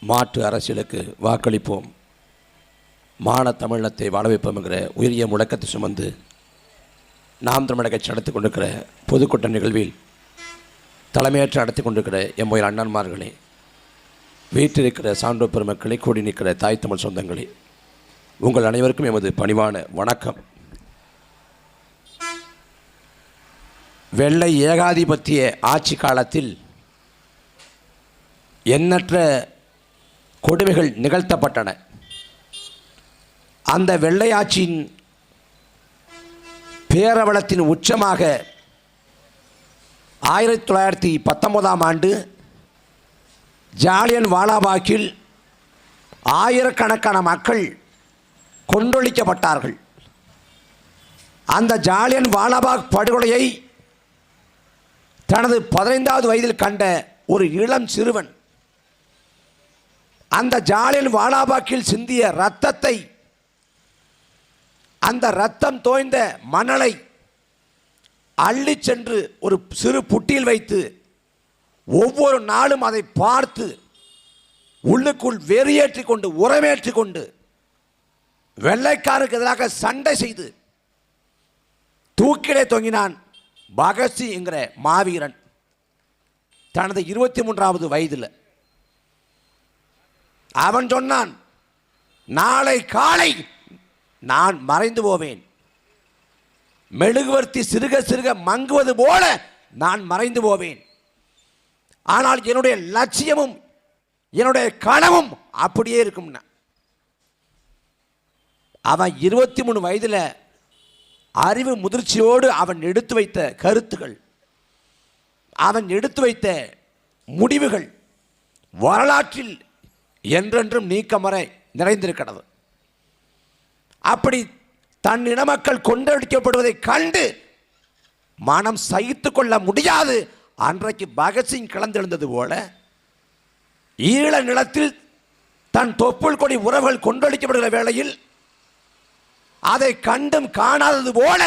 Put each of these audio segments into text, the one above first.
மாற்று அரசியலுக்கு வாக்களிப்போம், மான தமிழத்தை வாழ வைப்போம் என்கிற உயரிய முழக்கத்தை சுமந்து நாம் தமிழக கட்சி நடத்தி கொண்டிருக்கிற பொதுக்கூட்ட நிகழ்வில் தலைமையேற்று நடத்தி கொண்டிருக்கிற எம்முயர் அண்ணன்மார்களே, வீட்டிருக்கிற சான்றோர் பெருமக்களை, கூடி நிற்கிற தாய் தமிழ் சொந்தங்களே, உங்கள் அனைவருக்கும் எமது பணிவான வணக்கம். வெள்ளை ஏகாதிபத்திய ஆட்சி காலத்தில் எண்ணற்ற கொடுமைகள் நிகழ்த்தப்பட்டன. அந்த வெள்ளை ஆட்சியின் பேரவலத்தின் உச்சமாக 1919ஆம் ஆண்டு ஜாலியன் வாலாபாக்கில் ஆயிரக்கணக்கான மக்கள் கொன்றொழிக்கப்பட்டார்கள். அந்த ஜாலியன் வாலாபாக் படுகொலையை தனது 15வது வயதில் கண்ட ஒரு இளம் சிறுவன் அந்த ஜாலியன் வாலாபாக்கில் சிந்திய இரத்தத்தை, அந்த இரத்தம் தோய்ந்த மணலை அள்ளி சென்று ஒரு சிறு புட்டியில் வைத்து ஒவ்வொரு நாளும் அதை பார்த்து உள்ளுக்குள் வெறியேற்றி கொண்டு உரமேற்றி கொண்டு வெள்ளைக்காருக்கு எதிராக சண்டை செய்து தூக்கிலே தொங்கினான் பகத்சிங் என்கிற மாவீரன் தனது 23வது வயதில். அவன் சொன்னான், நாளை காலை நான் மறைந்து போவேன், மெழுகுவர்த்தி சிறுக சிறுக மங்குவது போல நான் மறைந்து போவேன், ஆனால் என்னுடைய லட்சியமும் என்னுடைய கனவும் அப்படியே இருக்கும். அவன் 23 வயதில் அறிவு முதிர்ச்சியோடு அவன் எடுத்து வைத்த கருத்துகள், அவன் எடுத்து வைத்த முடிவுகள் வரலாற்றில் என்றென்றும் நீக்கமறை நிறைந்திருக்கிறது. அப்படி தன் இனமக்கள் கொன்றடிக்கப்படுவதை கண்டு மனம் சகித்து கொள்ள முடியாது. அன்றைக்கு பகத்சிங் கிளந்தெழுந்தது போல ஈழ நிலத்தில் தன் தொப்புள் கொடி உறவுகள் கொன்றடிக்கப்படுகிற வேளையில் அதை கண்டும் காணாதது போல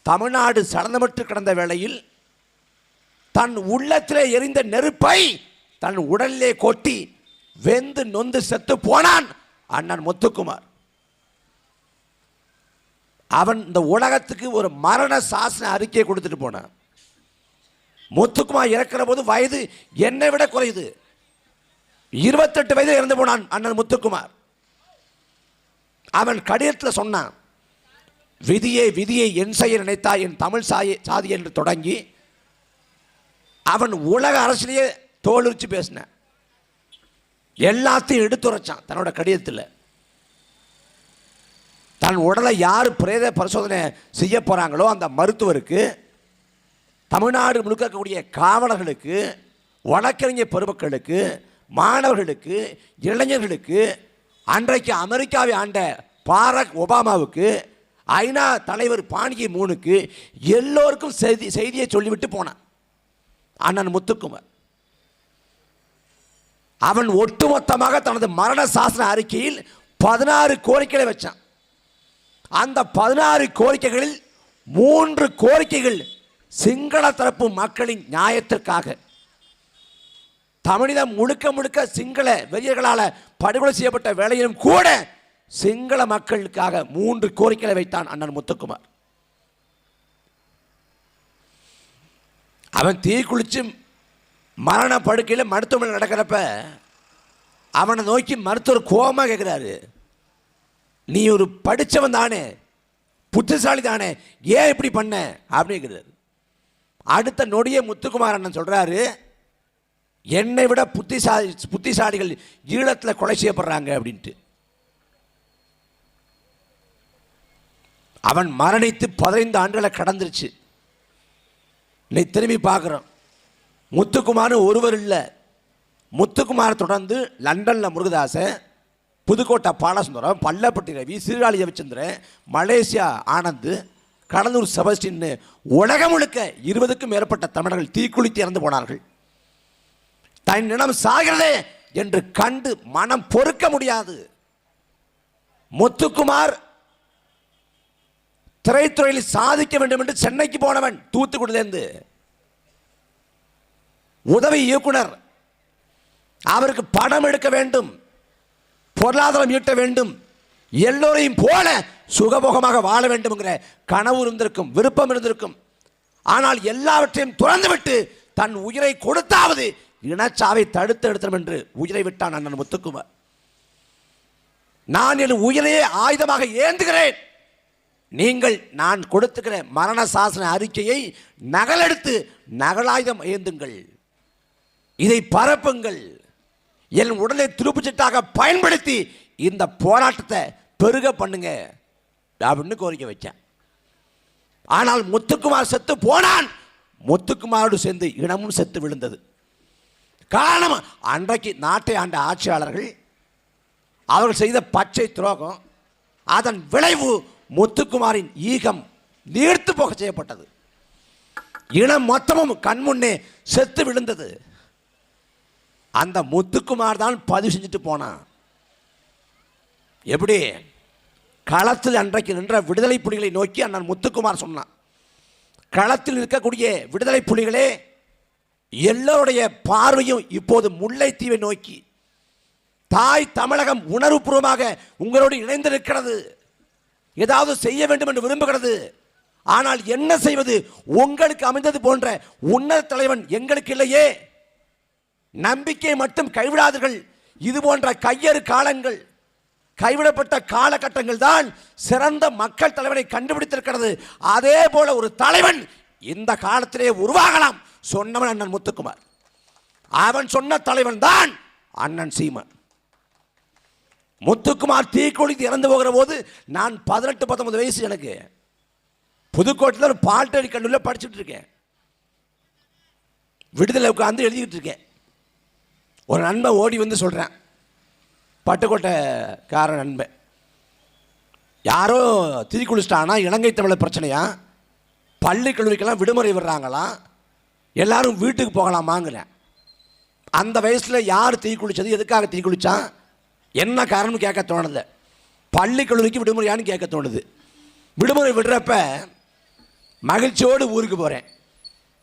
தமிழ்நாடு சலனமற்று கிடந்த வேளையில் தன் உள்ளத்திலே எரிந்த நெருப்பை தன் உடலிலே கொட்டி வெந்து நொந்து செத்து போனான் அண்ணன் முத்துக்குமார். அவன் இந்த உலகத்துக்கு ஒரு மரண சாசன அறிக்கையை கொடுத்துட்டு போனான். முத்துக்குமார் இறக்கிற போது வயது என்னை விட குறையுது, 28 வயது இறந்து போனான் அண்ணன் முத்துக்குமார். அவன் கடிதத்தில் சொன்னான், விதியை விதியை என் செய்ய நினைத்தா என் தமிழ் சாதி என்று தொடங்கி அவன் உலக அரசியலையே தோலுரிச்சு பேசினான். எல்லாத்தையும் எடுத்துரைச்சான் தன்னோட கடிதத்தில். தன் உடலை யார் பிரேத பரிசோதனை செய்ய போகிறாங்களோ அந்த மருத்துவருக்கு, தமிழ்நாடு முழுக்க இருக்கக்கூடிய காவலர்களுக்கு, வழக்கறிஞர் பெருமக்களுக்கு, மாணவர்களுக்கு, இளைஞர்களுக்கு, அன்றைக்கு அமெரிக்காவை ஆண்ட பாரக் ஒபாமாவுக்கு, ஐநா தலைவர் பானிகி மூனுக்கு எல்லோருக்கும் செய்தியை சொல்லிவிட்டு போனான் அண்ணன் முத்துக்குமார். அவன் ஒட்டுமொத்தமாக தனது மரண சாசன அறிக்கையில் 16 கோரிக்கைகளை வச்சான். அந்த 16 கோரிக்கைகளில் 3 கோரிக்கைகள் சிங்கள தரப்பு மக்களின் நியாயத்திற்காக. தமிழினம் முழுக்க முழுக்க சிங்கள வெறியர்களால் படுகொலை செய்யப்பட்ட வேளையிலும் கூட சிங்கள மக்களுக்காக 3 கோரிக்கைகளை வைத்தான் அண்ணன் முத்துக்குமார். அவன் தீ குளிச்சு மரண படுக்கையில் மருத்துவமனை நடக்கிறப்ப அவனை நோக்கி மருத்துவர் கோபமாக கேட்குறாரு, நீ ஒரு படித்தவன் தானே, புத்திசாலி தானே, ஏன் இப்படி பண்ண அப்படிங்கிறாரு. அடுத்த நொடியே முத்துக்குமார் அண்ணன் சொல்கிறாரு, என்னை விட புத்திசாலிகள் ஈழத்தில் கொலை செய்யப்படுறாங்க அப்படின்ட்டு. அவன் மரணித்து 15 ஆண்டுகளை கடந்துருச்சு. இன்னைக்கு திரும்பி பார்க்குறோம், முத்துக்குமார் ஒருவர் இல்லை. முத்துக்குமார் தொடர்ந்து லண்டனில் முருகதாசன், புதுக்கோட்டை பாலசுந்தரம், பள்ளப்பட்டி ரவி, சீர்காழி ரவிச்சந்திரன், மலேசியா ஆனந்த், கடலூர் செபஸ்டின், உலகம் முழுக்க 20க்கும் மேற்பட்ட தமிழர்கள் தீக்குளித்து இறந்து போனார்கள். தன் இனம் சாகிறதே என்று கண்டு மனம் பொறுக்க முடியாது. முத்துக்குமார் திரைத்துறையில் சாதிக்க வேண்டும் என்று சென்னைக்கு போனவன், தூத்துக்குடியிலிருந்து உதவி இயக்குனர் அவருக்கு படம் எடுக்க வேண்டும், பொருளாதாரம் ஈட்ட வேண்டும், எல்லோரையும் போல சுகபோகமாக வாழ வேண்டும்ங்கிற கனவு இருந்திருக்கும், விருப்பம் இருந்திருக்கும். ஆனால் எல்லாவற்றையும் துறந்துவிட்டு தன் உயிரை கொடுத்தாவது இனச்சாவை தடுத்து எடுத்தோம் என்று உயிரை விட்டான் அண்ணன் முத்துக்குமார். நான் என் உயிரையே ஆயுதமாக ஏந்துகிறேன், நீங்கள் நான் கொடுத்துக்கிற மரண சாசன அறிக்கையை நகலெடுத்து நகலாயுதம் ஏந்துங்கள், இதை பரப்புங்கள், என் உடலை துருப்புச்சீட்டாக பயன்படுத்தி இந்த போராட்டத்தை பெருக பண்ணுங்க அப்படின்னு கோரிக்கை வச்சேன். ஆனால் முத்துக்குமார் செத்து போனான். முத்துக்குமாரோடு சேர்ந்து இனமும் செத்து விழுந்தது. காரணம், அன்றைக்கு நாட்டை ஆண்ட ஆட்சியாளர்கள் அவர்கள் செய்த பச்சை துரோகம், அதன் விளைவு முத்துக்குமாரின் ஈகம் நீர்த்து போக செய்யப்பட்டது. இனம் மொத்தமும் கண்முன்னே செத்து விழுந்தது. அந்த முத்துக்குமார் தான் பதிவு செஞ்சுட்டு போனான். எப்படி களத்தில் அன்றைக்கு நின்ற விடுதலை புலிகளை நோக்கி அண்ணன் முத்துக்குமார் சொன்னான், களத்தில் இருக்கக்கூடிய விடுதலை புலிகளே, எல்லோருடைய பார்வையும் இப்போது முல்லைத்தீவை நோக்கி, தாய் தமிழகம் உணர்வுபூர்வமாக உங்களோடு இணைந்திருக்கிறது, ஏதாவது செய்ய வேண்டும் என்று விரும்புகிறது. ஆனால் என்ன செய்வது, உங்களுக்கு அமைந்தது போன்ற உன்னத தலைவன் எங்களுக்கு இல்லையே. நம்பிக்கை மட்டும் கைவிடாதீர்கள். இது போன்ற கையறு காலங்கள், கைவிடப்பட்ட காலகட்டங்கள் தான் சிறந்த மக்கள் தலைவனை கண்டுபிடித்திருக்கிறது. அதே போல ஒரு தலைவன் இந்த காலத்திலே உருவாகலாம் சொன்னவன் அண்ணன் முத்துக்குமார். அவன் சொன்ன தலைவன் தான் அண்ணன் சீமான். முத்துக்குமார் தீக்குளித்து இறந்து போகிற போது நான் 18-19 வயசு. எனக்கு புதுக்கோட்டையில் ஒரு பால்டரி கல்லூரியில் படிச்சுட்டு இருக்கேன். விடுதலை உட்காந்து எழுதிக்கிட்டு இருக்கேன். ஒரு நண்பன் ஓடி வந்து சொல்கிறேன், பட்டுக்கோட்டைக்கார நண்பன், யாரோ தீக்குளிச்சிட்டானா, இலங்கை தமிழர் பிரச்சனையா, பள்ளி கல்லூரிக்கெல்லாம் விடுமுறை விடுறாங்களாம், எல்லாரும் வீட்டுக்கு போகலாமாங்கிறேன். அந்த வயசில் யார் தீக்குளிச்சது, எதுக்காக தீக்குளிச்சான், என்ன காரணம் கேட்க தோணுது. பள்ளி கல்லூரிக்கு விடுமுறையான்னு கேட்க தோணுது. விடுமுறை விடுறப்ப மகிழ்ச்சியோடு ஊருக்கு போகிறேன்.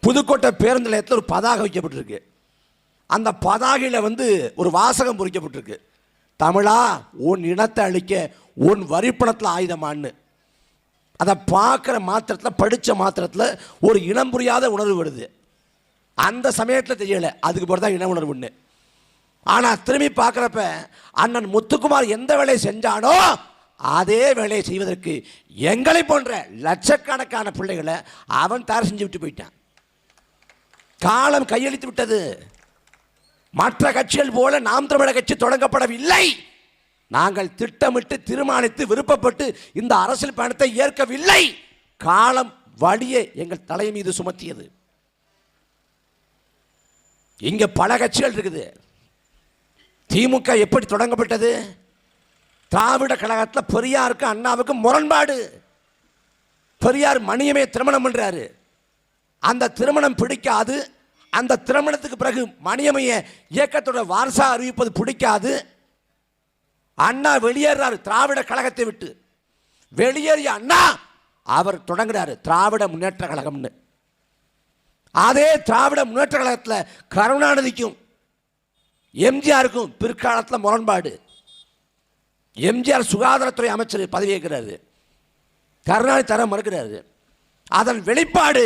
புதுக்கோட்டை பேருந்து நிலையத்தில் ஒரு பதாகை வைக்கப்பட்டிருக்கு. அந்த பதாகையில் ஒரு வாசகம் பொறிக்கப்பட்டிருக்கு, தமிழா உன் இனத்தை அழிக்க உன் வரிப்பணத்தில் ஆயுதமான்னு. அதை பார்க்குற மாத்திரத்தில், படித்த மாத்திரத்தில் ஒரு இனம் புரியாத உணர்வு வருது. அந்த சமயத்தில் தெரியலை அதுக்கு பிறகு தான் இன உணர்வுன்னு. ஆனால் திரும்பி பார்க்குறப்ப அண்ணன் முத்துக்குமார் எந்த வேலையை செஞ்சானோ அதே வேலையை செய்வதற்கு எங்களை போன்ற லட்சக்கணக்கான பிள்ளைகளை அவன் தயார் செஞ்சு விட்டு போயிட்டான். காலம் கையளித்து விட்டது. மற்ற கட்சிகள் போல நாம் தமிழர் கட்சி தொடங்கப்படவில்லை. நாங்கள் திட்டமிட்டு தீர்மானித்து விருப்பப்பட்டு இந்த அரசியல் பயணத்தை ஏற்கவில்லை. காலம் வழியே எங்கள் தலை மீது சுமத்தியது. இங்க பல கட்சிகள் இருக்குது. திமுக எப்படி தொடங்கப்பட்டது? திராவிட கழகத்தில் பெரியாருக்கு அண்ணாவுக்கு முரண்பாடு. பெரியார் மணியமே திருமணம் பண்றாரு. அந்த திருமணம் பிடிக்காது. அந்த திருமணத்துக்கு பிறகு மணியமைய இயக்கத்தோட வாரிசா அறிவிப்பது பிடிக்காது. அண்ணா வெளியேறாரு திராவிட கழகத்தை விட்டு. வெளியேறிய அண்ணா அவர் தொடங்குறாரு திராவிட முன்னேற்ற கழகம்னு. அதே திராவிட முன்னேற்ற கழகத்தில் கருணாநிதிக்கும் எம்ஜிஆருக்கும் பிற்காலத்தில் முரண்பாடு. எம்ஜிஆர் சுகாதாரத்துறை அமைச்சர் பதவி ஏற்கிறாரு, கருணாநிதி தர மறுக்கிறாரு. அதன் வெளிப்பாடு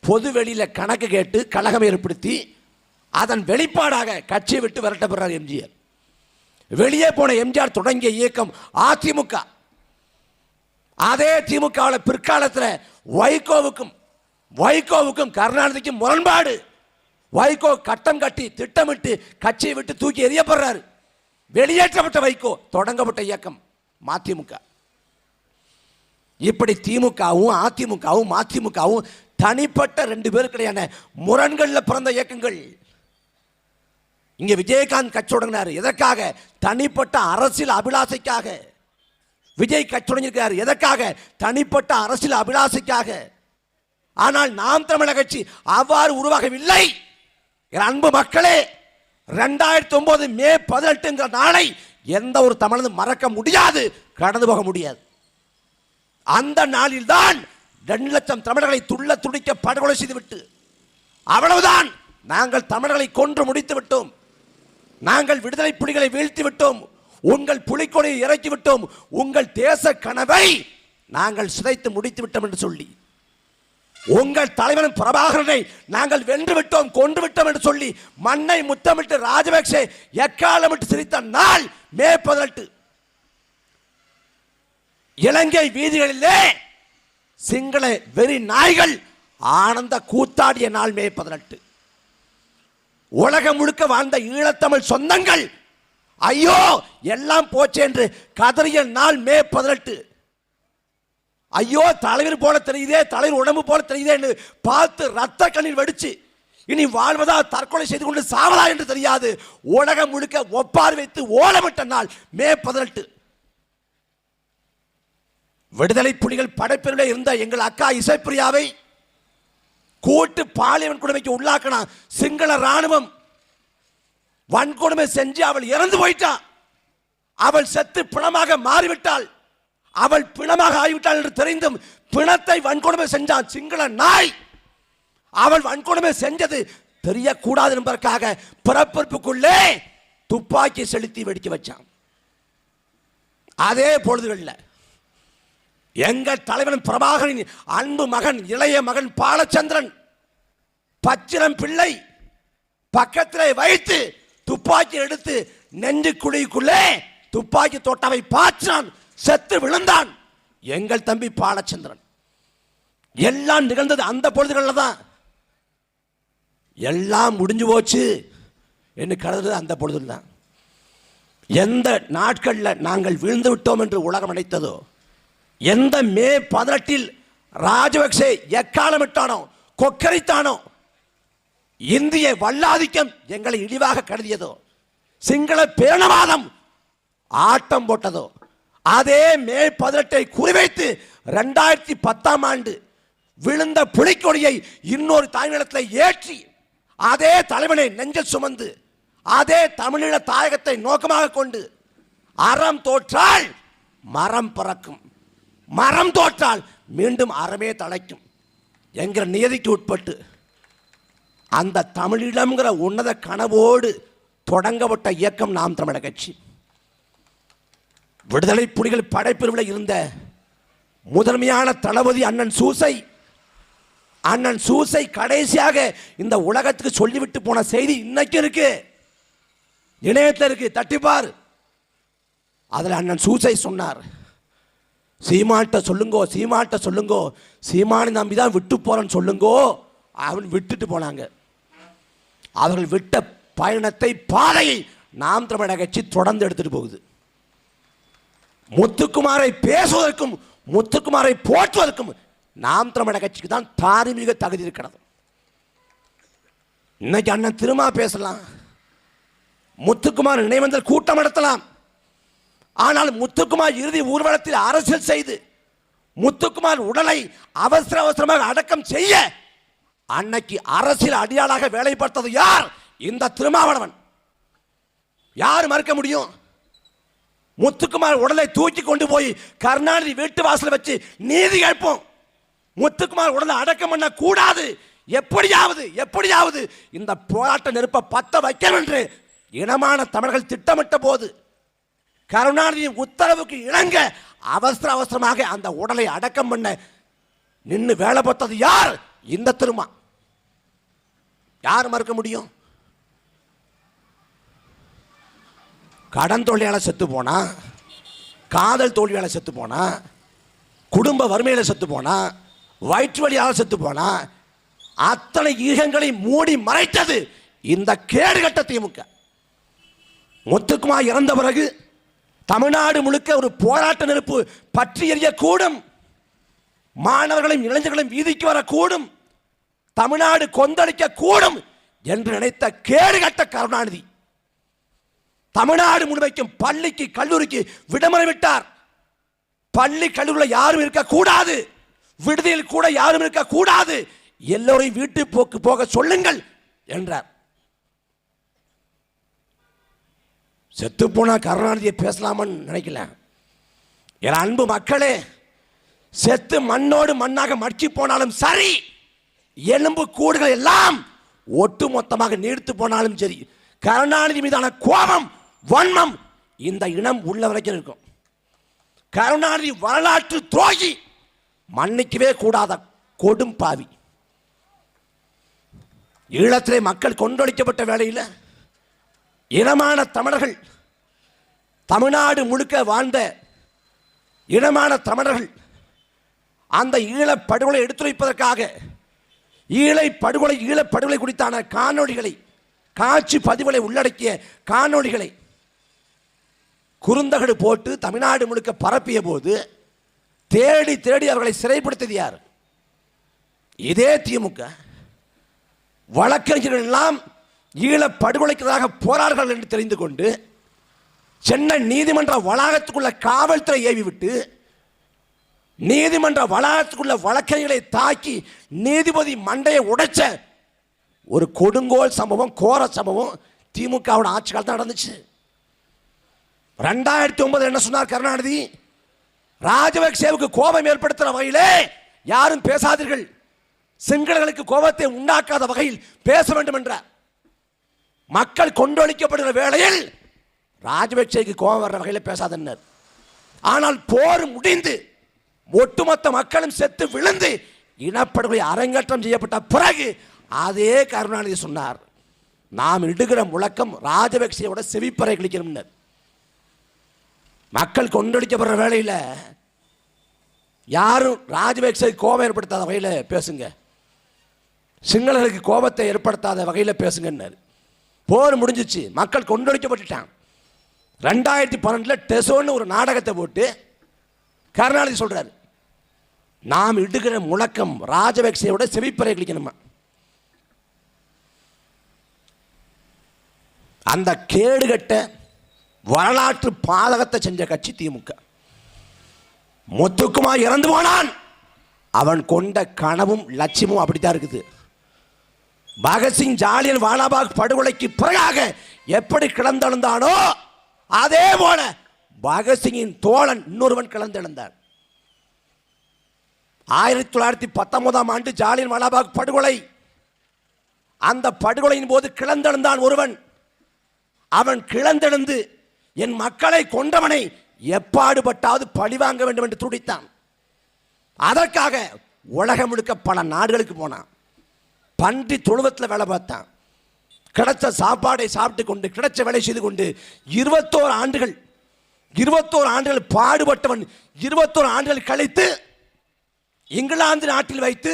பொது வெளியில் கணக்கு கேட்டு கழகம் ஏற்படுத்தி அதன் வெளிப்பாடாக கட்சியை விட்டு விரட்டப்படுறார் எம்ஜிஆர். வெளியே போன எம்ஜிஆர் தொடங்கிய இயக்கம் அதிமுக. அதே திமுகவில் பிற்காலத்தில் வைகோவுக்கும் கருணாநிதிக்கும் முரண்பாடு. வைகோ கட்டம் கட்டி திட்டமிட்டு கட்சியை விட்டு தூக்கி எறியப்படுறாரு. வெளியேற்றப்பட்ட வைகோ தொடங்கப்பட்ட இயக்கம் மதிமுக. இப்படி திமுகவும் அதிமுகவும் மதிமுகவும் தனிப்பட்ட 2 பேருக்கிடையான முரண்களில் பிறந்த இயக்கங்கள். இங்க விஜயகாந்த் கட்சி தொடங்கினார். எதற்காக? தனிப்பட்ட அரசியல் அபிலாசைக்காக. விஜய் கட்சி தொடங்கியிருக்காரு. எதற்காக? தனிப்பட்ட அரசியல் அபிலாசைக்காக. ஆனால் நாம் தமிழர் கட்சி அவ்வாறு உருவாகவில்லை. அன்பு மக்களே, 2009 மே 18 நாளை எந்த ஒரு தமிழனும் மறக்க முடியாது, கடந்து போக முடியாது. அந்த நாளில் தான் 2 லட்சம் தமிழர்களை துள்ள துடிக்க படுகொலை செய்துவிட்டு, அவ்வளவுதான், நாங்கள் தமிழர்களை கொன்று முடித்து விட்டோம். நாங்கள் விடுதலை புலிகளை வீழ்த்தி விட்டோம், உங்கள் புலிக்கொடியை இறக்கி விட்டோம், உங்கள் தேச கனவை நாங்கள் சிதைத்து முடித்து விட்டோம் என்று சொல்லி, உங்கள் தலைவன் பிரபாகரனை நாங்கள் வென்று விட்டோம், கொன்று விட்டோம் என்று சொல்லி மண்ணை முத்தமிட்டு ராஜபக்சே எக்காலமிட்டு சிரித்த நாள் மே 18. இலங்கை வீதிகளிலே சிங்கள வெறி நாய்கள் ஆனந்த கூத்தாடிய நாள் மே 18. உலகம் முழுக்க வாழ்ந்த ஈழத்தமிழ் சொந்தங்கள் ஐயோ எல்லாம் போச்சு என்று கதறிய நாள் மே 18. ஐயோ தலைவர் போல தெரியுதே, தலைவர் உடம்பு போல தெரியுதே என்று பார்த்து ரத்த கண்ணீர் வெடிச்சு இனி வாழ்வதா தற்கொலை செய்து கொண்டு சாவதா என்று தெரியாது உலகம் முழுக்க ஒப்பார் வைத்து ஓலமிட்ட நாள் மே 18. விடுதலை புலிகள் படைப்பிரிவில் இருந்த எங்கள் அக்கா இசைப்பிரியாவை கூட்டு பாலியல் கொடுமைக்கு உள்ளாக்கின சிங்கள ராணுவம் வன்கொடுமை செஞ்சு அவள் இறந்து போயிட்டாள். அவள் செத்து பிணமாக மாறிவிட்டாள். அவள் பிணமாக ஆகிவிட்டாள் என்று தெரிந்தும் பிணத்தை வன்கொடுமை செஞ்சான் சிங்கள நாய். அவள் வன்கொடுமை செஞ்சது தெரியக்கூடாது என்பதற்காக பிறப்பிற்குள்ளே துப்பாக்கி செலுத்தி வெடிக்க வச்சான். அதே பொழுதுகளில் எங்கள் தலைவன் பிரபாகரின் அன்பு மகன் இளைய மகன் பாலச்சந்திரன் பச்சிரம் பிள்ளை பக்கத்திலே வைத்து துப்பாக்கி எடுத்து நெஞ்சு குழிக்குள்ளே துப்பாக்கி தோட்டாவை பாய்ச்சான், செத்து விழுந்தான் எங்கள் தம்பி பாலச்சந்திரன். எல்லாம் நிகழ்ந்தது அந்த பொழுதுகளில் தான். எல்லாம் முடிஞ்சு போச்சு என்று கருதுறது அந்த பொழுதுல தான். எந்த நாட்களில் நாங்கள் வீழ்ந்து விட்டோம் என்று உலகம் நினைத்ததோ, எந்த மே 18 ராஜபக்சே எக்காலமிட்டானோ கொக்கரித்தானோ, இந்திய வல்லாதிக்கம் எங்களை இழிவாக கருதியதோ, சிங்கள பேரணவாதம் ஆட்டம் போட்டதோ, அதே மே 18 குறிவைத்து 2010ஆம் ஆண்டு விழுந்த புலிக்கொடியை இன்னொரு தாய்நிலத்தில் ஏற்றி அதே தலைவனை நெஞ்சில் சுமந்து அதே தமிழீழ தாயகத்தை நோக்கமாக கொண்டு அறம் தோற்றால் மரம் பறக்கும், மரம் தோற்றால் மீண்டும் அறமே தழைக்கும் என்கிற நியதிக்கு உட்பட்டு அந்த தமிழீழம்ங்கிற உன்னத கனவோடு தொடங்கப்பட்ட இயக்கம் நாம் தமிழர் கட்சி. விடுதலை புலிகள் படைப்பிரிவில் இருந்த முதன்மையான தளபதி அண்ணன் சூசை, அண்ணன் சூசை கடைசியாக இந்த உலகத்துக்கு சொல்லிவிட்டு போன செய்தி இன்னைக்கு இருக்கு, இணையத்தில் இருக்கு, தட்டிப்பார். அதில் அண்ணன் சூசை சொன்னார், சீமான்ட்ட சொல்லுங்கோ, சீமான்ட்ட சொல்லுங்கோ, சீமானை நம்பி தான் விட்டு போறேன்னு சொல்லுங்கோ. அவன் விட்டுட்டு போனாங்க. அவர்கள் விட்ட பயணத்தை பாதையை நாம் தமிழர் கட்சி தொடர்ந்து எடுத்துட்டு போகுது. முத்துக்குமாரை பேசுவதற்கும் முத்துக்குமாரை போற்றுவதற்கும் நாம் தமிழர் கட்சிக்கு தான் தார்மீக தகுதி இருக்கிறது. இன்னைக்கு அண்ணன் திரும்ப பேசலாம், முத்துக்குமார் நினைவந்தல் கூட்டம் நடத்தலாம். ஆனால் முத்துக்குமார் இறுதி ஊர்வலத்தில் அரசியல் செய்து முத்துக்குமார் உடலை அவசர அவசரமாக அடக்கம் செய்ய அன்னைக்கு அரசியல் அடியாளாக வேலைப்படுத்தது யார்? இந்த திருமாவளவன். யார் மறுக்க முடியும்? முத்துக்குமார் உடலை தூக்கி கொண்டு போய் கருணாநிதி வீட்டு வாசல் வச்சு நீதி கேட்போம். முத்துக்குமார் உடலை அடக்கம் பண்ண கூடாது, எப்படியாவது இந்த போராட்ட நெருப்பை பத்த வைக்க என்று இனமான தமிழர்கள் திட்டமிட்ட போது கருணாநிதியின் உத்தரவுக்கு இணங்க அவசர அவசரமாக அந்த உடலை அடக்கம் பண்ண நின்று வேலை பார்த்தது யார்? இந்த திருமா. யார் மறுக்க முடியும்? கடன் தோல்வியால் செத்து போனா, காதல் தோல்வியால் செத்து போனா, குடும்ப வறுமையில் செத்து போனா, வயிற்று வலியால் செத்து போனா, அத்தனை ஈகங்களை மூடி மறைத்தது இந்த கேடுகட்ட திமுக. முத்துக்குமார் இறந்த பிறகு தமிழ்நாடு முழுக்க ஒரு போராட்ட நெருப்பு பற்றி எரியக்கூடும், மாணவர்களும் இளைஞர்களும் வீதிக்கு வரக்கூடும், தமிழ்நாடு கொந்தளிக்க கூடும் என்று நினைத்த கேடுகட்ட கருணாநிதி தமிழ்நாடு முழுமைக்கும் பள்ளிக்கு கல்லூரிக்கு விடுமுறை விட்டார். பள்ளி கல்லூரியில் யாரும் இருக்கக்கூடாது, விடுதியில் கூட யாரும் இருக்கக்கூடாது, எல்லோரையும் வீட்டு போக்கு போக சொல்லுங்கள் என்றார். செத்து போனா கருணாநிதியை பேசலாமன்னு நினைக்கல. என் அன்பு மக்களே, செத்து மண்ணோடு மண்ணாக மட்கி போனாலும் சரி, எலும்பு கூடுகள் எல்லாம் ஒட்டு மொத்தமாக நீடித்து போனாலும் சரி, கருணாநிதி மீதான கோபம், வன்மம் இந்த இனம் உள்ள வரைக்கும் இருக்கும். கருணாநிதி வரலாற்று துரோகி, மன்னிக்கவே கூடாத கொடும் பாவி. ஈழத்திலே மக்கள் கொண்டொழிக்கப்பட்ட வேளையில் இனமான தமிழர்கள், தமிழ்நாடு முழுக்க வாழ்ந்த இனமான தமிழர்கள் அந்த ஈழப்படுகொலை எடுத்துரைப்பதற்காக ஈழப்படுகொலை குறித்தான காணொளிகளை, காட்சி பதிவுகளை உள்ளடக்கிய காணொளிகளை குறுந்தகடு போட்டு தமிழ்நாடு முழுக்க பரப்பிய போது தேடி தேடி அவர்களை சிறைப்படுத்தியது யார்? இதே திமுக. வழக்கறிஞர்கள் எல்லாம் ஈழப்படுகொலைக்காக போராடுகிறார்கள் என்று தெரிந்து கொண்டு சென்னை நீதிமன்ற வளாகத்துக்குள்ள காவல்துறை ஏவி விட்டு நீதிமன்ற வளாகத்துக்குள்ள வழக்கறிஞர்களை தாக்கி நீதிபதி மண்டையை உடைச்ச ஒரு கொடுங்கோல் சம்பவம், கோர சம்பவம் திமுகவோட ஆட்சி காலத்தில் நடந்துச்சு. 2009 என்ன சொன்னார் கருணாநிதி? ராஜபக்சேவுக்கு கோபம் ஏற்படுத்துகிற வகையிலே யாரும் பேசாதீர்கள், சிங்களர்களுக்கு கோபத்தை உண்டாக்காத வகையில் பேச வேண்டும் என்றார். மக்கள் கொண்டொழிக்கப்படுகிற வேளையில் ராஜபக்சேக்கு கோபம் வர்ற வகையில் பேசாதனர். ஆனால் போர் முடிந்து ஒட்டுமொத்த மக்களும் செத்து விழுந்து இனப்படுகொலை அரங்கேற்றம் செய்யப்பட்ட பிறகு அதே கருணாநிதி சொன்னார், நாம் இடுகிற முழக்கம் ராஜபக்சேவோட செவிப்பறை கிழிக்கணும். மக்கள் கொண்டொழிக்கப்படுற வேளையில் யாரும் ராஜபக்சே கோபம் ஏற்படுத்தாத வகையில் பேசுங்க, சிங்களர்களுக்கு கோபத்தை ஏற்படுத்தாத வகையில் பேசுங்கன்னாரு. போர் முடிஞ்சிச்சு, மக்கள் கொண்டொழிக்கப்பட்டுட்டான். 2012 டெசோன்னு ஒரு நாடகத்தை போட்டு கருணாநிதி சொல்றாரு, நாம் இடுகிற முழக்கம் ராஜபக்சேவோட செவிப்பறை கிழிக்கணுமா. அந்த கேடுகட்ட வரலாற்று பாதகத்தை செஞ்ச கட்சி திமுக. முத்துக்குமார் இறந்து போனான், அவன் கொண்ட கனவும் லட்சியமும் அப்படித்தான் இருக்குது. பகத்சிங் ஜாலியன் வாலாபாக் படுகொலைக்கு பிறகாக எப்படி கிளந்தெழுந்தானோ அதே போல பகத்சிங்கின் தோழன் இன்னொருவன் கிளந்தெழுந்தான். 1919ஆம் ஆண்டு ஜாலியன் வாலாபாக் படுகொலை, அந்த படுகொலையின் போது கிளந்தெழுந்தான் ஒருவன். அவன் கிளந்தெழுந்து என் மக்களை கொண்டவனை எப்பாடுபட்டாவது பழிவாங்க வேண்டும் என்று துடித்தான். அதற்காக உலகம் முழுக்க பல நாடுகளுக்கு போனான். பன்றி தொழுவத்தில் வேலை பார்த்தான். கிடைச்ச சாப்பாடை சாப்பிட்டு கொண்டு, கிடைச்ச வேலை செய்து கொண்டு 21 ஆண்டுகள் பாடுபட்டவன் 21 ஆண்டுகள் கழித்து இங்கிலாந்து நாட்டில் வைத்து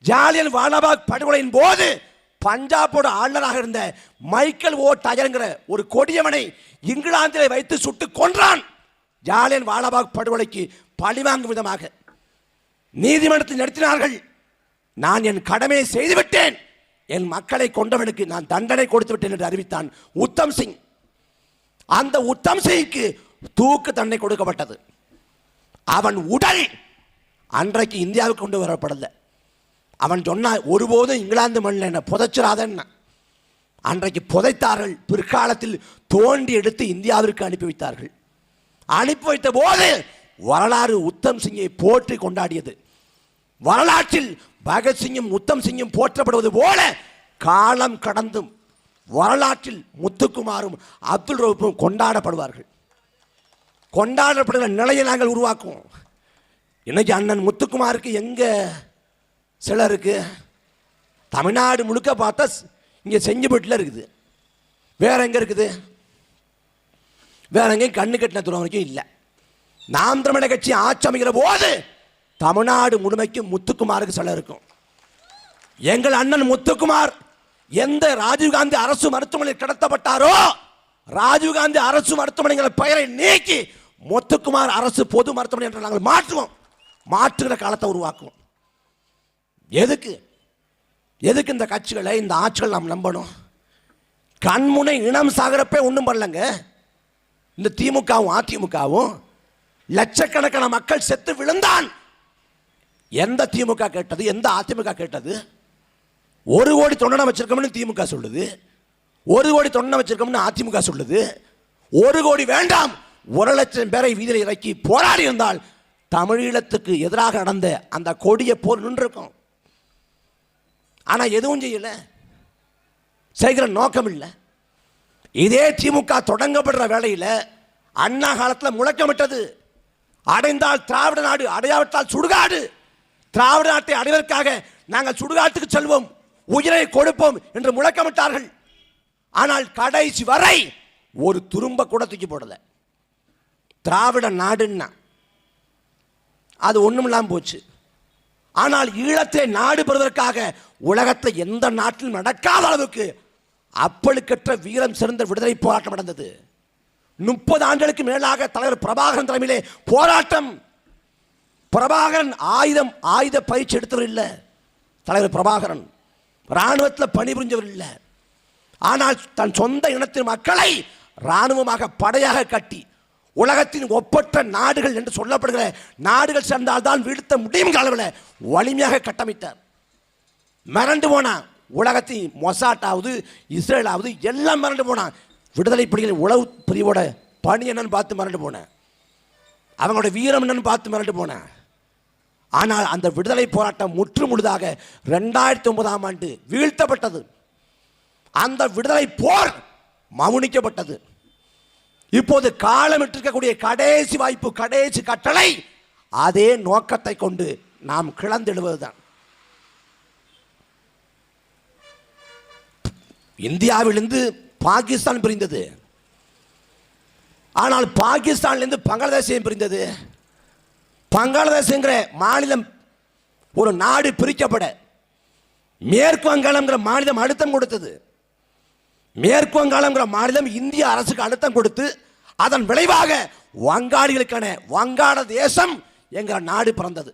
ஜாலியன் வாலாபாக் படுகொலையின் போது பஞ்சாபோட ஆளுநராக இருந்த மைக்கேல் ஓ டயருங்கிற ஒரு கொடியவனை இங்கிலாந்திலே வைத்து சுட்டு கொன்றான். ஜாலியன் வாலாபாக் படுகொலைக்கு பழிவாங்கும் விதமாக நீதிமன்றத்தில் நடத்தினார்கள். நான் என் கடமையை செய்துவிட்டேன், என் மக்களை கொண்டவனுக்கு நான் தண்டனை கொடுத்து விட்டேன் என்று அறிவித்தான் உத்தம் சிங். அந்த உத்தம் சிங்க்கு தூக்கு தண்டனை கொடுக்கப்பட்டது. அவன் உடல் அன்றைக்கு இந்தியாவுக்கு கொண்டு வரப்படல. அவன் சொன்னான், ஒருபோதும் இங்கிலாந்து மண்ணில் என்ன புதைச்சிடாதன்னா. அன்றைக்கு புதைத்தார்கள். பிற்காலத்தில் தோண்டி எடுத்து இந்தியாவிற்கு அனுப்பி வைத்தார்கள். அனுப்பி வைத்த போது வரலாறு உத்தம் சிங்கை போற்றி கொண்டாடியது. வரலாற்றில் பகத்சிங்கும் உத்தம் சிங்கும் போற்றப்படுவது போல காலம் கடந்தும் வரலாற்றில் முத்துக்குமாரும் அப்துல் ரவுஃபும் கொண்டாடப்படுவார்கள். கொண்டாடப்படுகிற நிலையை நாங்கள் உருவாக்குவோம். இன்னைக்கு அண்ணன் முத்துக்குமாருக்கு எங்க சிலை இருக்கு? தமிழ்நாடு முழுக்க பார்த்தா இங்கே செஞ்சிபட்டில் இருக்குது. வேற எங்கே இருக்குது? வேற எங்கேயும் கண்ணு கட்டின தூரம் வரைக்கும் இல்லை. நாம் தமிழர் கட்சி ஆட்சி அமைக்கிற போது தமிழ்நாடு முழுமைக்கும் முத்துக்குமாருக்கு சிலை இருக்கும். எங்கள் அண்ணன் முத்துக்குமார் எந்த ராஜீவ்காந்தி அரசு மருத்துவமனையில் கடத்தப்பட்டாரோ, ராஜீவ்காந்தி அரசு மருத்துவமனைகள் பெயரை நீக்கி முத்துக்குமார் அரசு பொது மருத்துவமனை என்று நாங்கள் மாற்றுவோம். மாற்றுகிற காலத்தை உருவாக்குவோம். எதுக்கு இந்த கட்சிகளை, இந்த ஆட்சிகள் நாம் நம்பணும்? கண்முனை இனம் சாகிறப்ப ஒன்றும் பண்ணலங்க. இந்த திமுகவும் அதிமுகவும் லட்சக்கணக்கான மக்கள் செத்து விழுந்தான். எந்த திமுக கேட்டது? எந்த அதிமுக கேட்டது? 1 கோடி தொண்டனை வச்சிருக்கோம்னு திமுக சொல்லுது, 1 கோடி தொண்டனை வச்சிருக்கோம்னு அதிமுக சொல்லுது. 1 கோடி வேண்டாம், 1 லட்சம் பேரை வீதியில் இறக்கி போராடி இருந்தால் தமிழீழத்துக்கு எதிராக நடந்த அந்த கொடிய போர் நின்றிருக்கும். ஆனால் எதுவும் செய்யல, செய்கிற நோக்கம் இல்லை. இதே திமுக தொடங்கப்படுற வேளையில் அண்ணா காலத்தில் முழக்கமிட்டது, அடைந்தால் திராவிட நாடு, அடையாவிட்டால் சுடுகாடு. திராவிட நாட்டை அடைவதற்காக நாங்கள் சுடுகாட்டுக்கு செல்வோம், உயிரை கொடுப்போம் என்று முழக்கமிட்டார்கள். ஆனால் கடைசி வரை ஒரு துரும்ப கூட தூக்கி போடல. திராவிட நாடுன்னா அது ஒண்ணும் இல்லாமல் போச்சு. ஆனால் ஈழத்தை நாடு பெறுவதற்காக உலகத்தில் எந்த நாட்டிலும் நடக்காத அளவுக்கு அப்பழுக்கற்ற வீரம் சிறந்த விடுதலை போராட்டம் நடந்தது. 30 ஆண்டுகளுக்கு மேலாக தலைவர் பிரபாகரன் தலைமையிலே போராட்டம். பிரபாகரன் ஆயுத பயிற்சி எடுத்தவர் இல்லை. தலைவர் பிரபாகரன் இராணுவத்தில் பணிபுரிஞ்சவர் இல்லை. ஆனால் தன் சொந்த இனத்தின் மக்களை இராணுவமாக படையாக கட்டி உலகத்தின் ஒப்பற்ற நாடுகள் என்று சொல்லப்படுகிற நாடுகள் சேர்ந்தால்தான் வீழ்த்த முடியும் அளவில் வலிமையாக கட்டமைத்தார். மிரண்டு போனா உலகத்தின் மொசாட்டாவது இஸ்ரேலாவது எல்லாம் மிரண்டு போனான். விடுதலை புலிகளின் உளவு பிரிவோட பணி என்னன்னு பார்த்து மிரண்டு போனேன், அவங்களோட வீரம் என்னன்னு பார்த்து மிரண்டு போனேன். ஆனால் அந்த விடுதலை போராட்டம் முற்று முழுதாக 2009ஆம் ஆண்டு வீழ்த்தப்பட்டது. அந்த விடுதலை போர் மௌனிக்கப்பட்டது. இப்போது காலமிட்டிருக்கக்கூடிய கடைசி வாய்ப்பு, கடைசி கட்டளை அதே நோக்கத்தை கொண்டு நாம் கிளந்தெழுவதுதான். இந்தியாவிலிருந்து பாகிஸ்தான் பிரிந்தது, ஆனால் பாகிஸ்தானிலிருந்து பங்களாதேசம் பிரிந்தது. பங்களாதேஷ்ங்கிற மாநிலம் ஒரு நாடு பிரிக்கப்பட மேற்கு வங்காளம்ங்கிற மாநிலம் அழுத்தம் கொடுத்தது. மேற்கு வங்காளம்ங்கிற மாநிலம் இந்திய அரசுக்கு அழுத்தம் கொடுத்து அதன் விளைவாக வங்காளிகளுக்கான வங்காள தேசம் என்கிற நாடு பிறந்தது.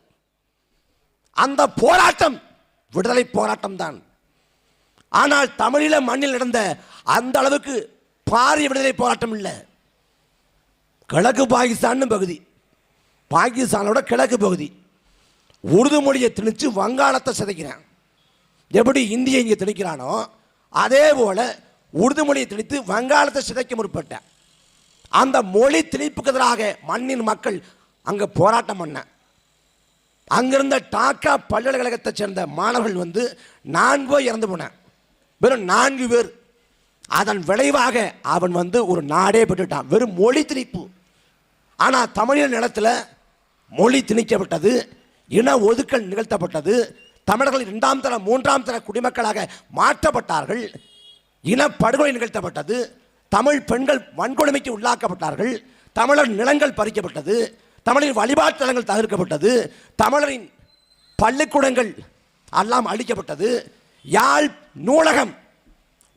அந்த போராட்டம் விடுதலை போராட்டம் தான். ஆனால் தமிழீழ மண்ணில் நடந்த அந்த அளவுக்கு பாரிய விடுதலை போராட்டம் இல்லை. கிழக்கு பாகிஸ்தான் பகுதி, பாகிஸ்தானோட கிழக்கு பகுதி உருது மொழியை திணிச்சு வங்காளத்தை சிதைக்கிறான். எப்படி இந்தியை இங்கே திணிக்கிறானோ அதே போல உருது மொழியை திணித்து வங்காளத்தை சிதைக்க முற்பட்டான். அந்த மொழி திணிப்புக்கு எதிராக மண்ணின் மக்கள் அங்கே போராட்டம் பண்ண. அங்கிருந்த டாக்கா பல்கலைக்கழகத்தை சேர்ந்த மாணவர்கள் 4 பேர் இறந்து போன, வெறும் 4 பேர். அதன் விளைவாக அவன் ஒரு நாடே பெற்றுட்டான், வெறும் மொழி திணிப்பு. ஆனால் தமிழீழ நிலத்தில் மொழி திணிக்கப்பட்டது, இன ஒதுக்கல் நிகழ்த்தப்பட்டது. தமிழர்கள் 2ஆம் தர 3ஆம் தர குடிமக்களாக மாற்றப்பட்டார்கள். இனப்படுகொலை நிகழ்த்தப்பட்டது. தமிழ் பெண்கள் வன்கொடுமைக்கு உள்ளாக்கப்பட்டார்கள். தமிழர் நிலங்கள் பறிக்கப்பட்டது. தமிழின் வழிபாட்டு தலங்கள் தகர்க்கப்பட்டது. தமிழரின் பள்ளிக்கூடங்கள் எல்லாம் அழிக்கப்பட்டது. யாழ் நூலகம்,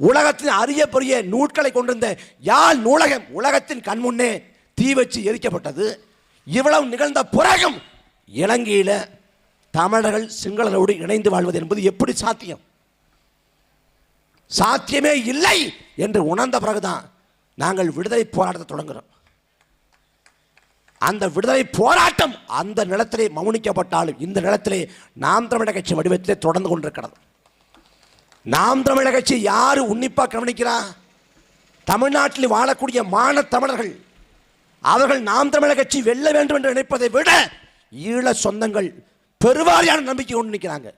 உலகத்தின் அரிய பெரிய நூல்களை கொண்டிருந்த யாழ் நூலகம் உலகத்தின் கண்முன்னே தீ வச்சு எரிக்கப்பட்டது. இவ்வளவு நிகழ்ந்த பிறகும் இலங்கையில் தமிழர்கள் சிங்களரோடு இணைந்து வாழ்வது என்பது எப்படி சாத்தியம்? சாத்தியமே இல்லை என்று உணர்ந்த பிறகுதான் நாங்கள் விடுதலை போராட்டத்தை தொடங்குகிறோம். அந்த விடுதலை போராட்டம் அந்த நிலத்திலே மௌனிக்கப்பட்டாலும் இந்த நிலத்திலே நாம் தமிழர் கட்சி வடிவத்திலே தொடர்ந்து கொண்டிருக்கிறது. நாம் தமிழர் கட்சி யாரு உன்னிப்பாக கவனிக்கிறா? தமிழ்நாட்டில் வாழக்கூடிய மான தமிழர்கள். அவர்கள் நாம் தமிழர் கட்சி வெல்ல வேண்டும் என்று நினைப்பதை விட ஈழ சொந்தங்கள் பெருவாரியான நம்பிக்கை கொண்டு நிற்கிறாங்க.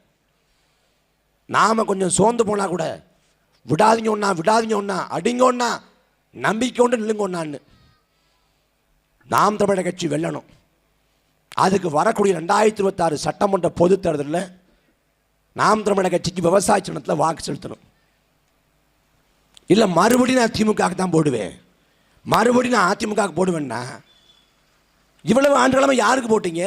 நாம கொஞ்சம் சோர்ந்து போனா கூட விடாதீங்க ஒன்னா, விடாதீங்க ஒன்னா, அடிங்க ஒன்னா, நம்பிக்கை கொண்டு நில்லுங்க ஒன்னான்னு. நாம் தமிழர் கட்சி வெல்லணும். அதுக்கு வரக்கூடிய 2026 சட்டமன்ற பொதுத் தேர்தலில் நாம் தமிழர் கட்சிக்கு விவசாய சின்னத்தில் வாக்கு செலுத்தணும். இல்லை மறுபடியும் நான் திமுக தான் போடுவேன், மறுபடியும் நான் அதிமுக போடுவேன்னா இவ்வளவு ஆண்டுகளமாக யாருக்கு போட்டீங்க?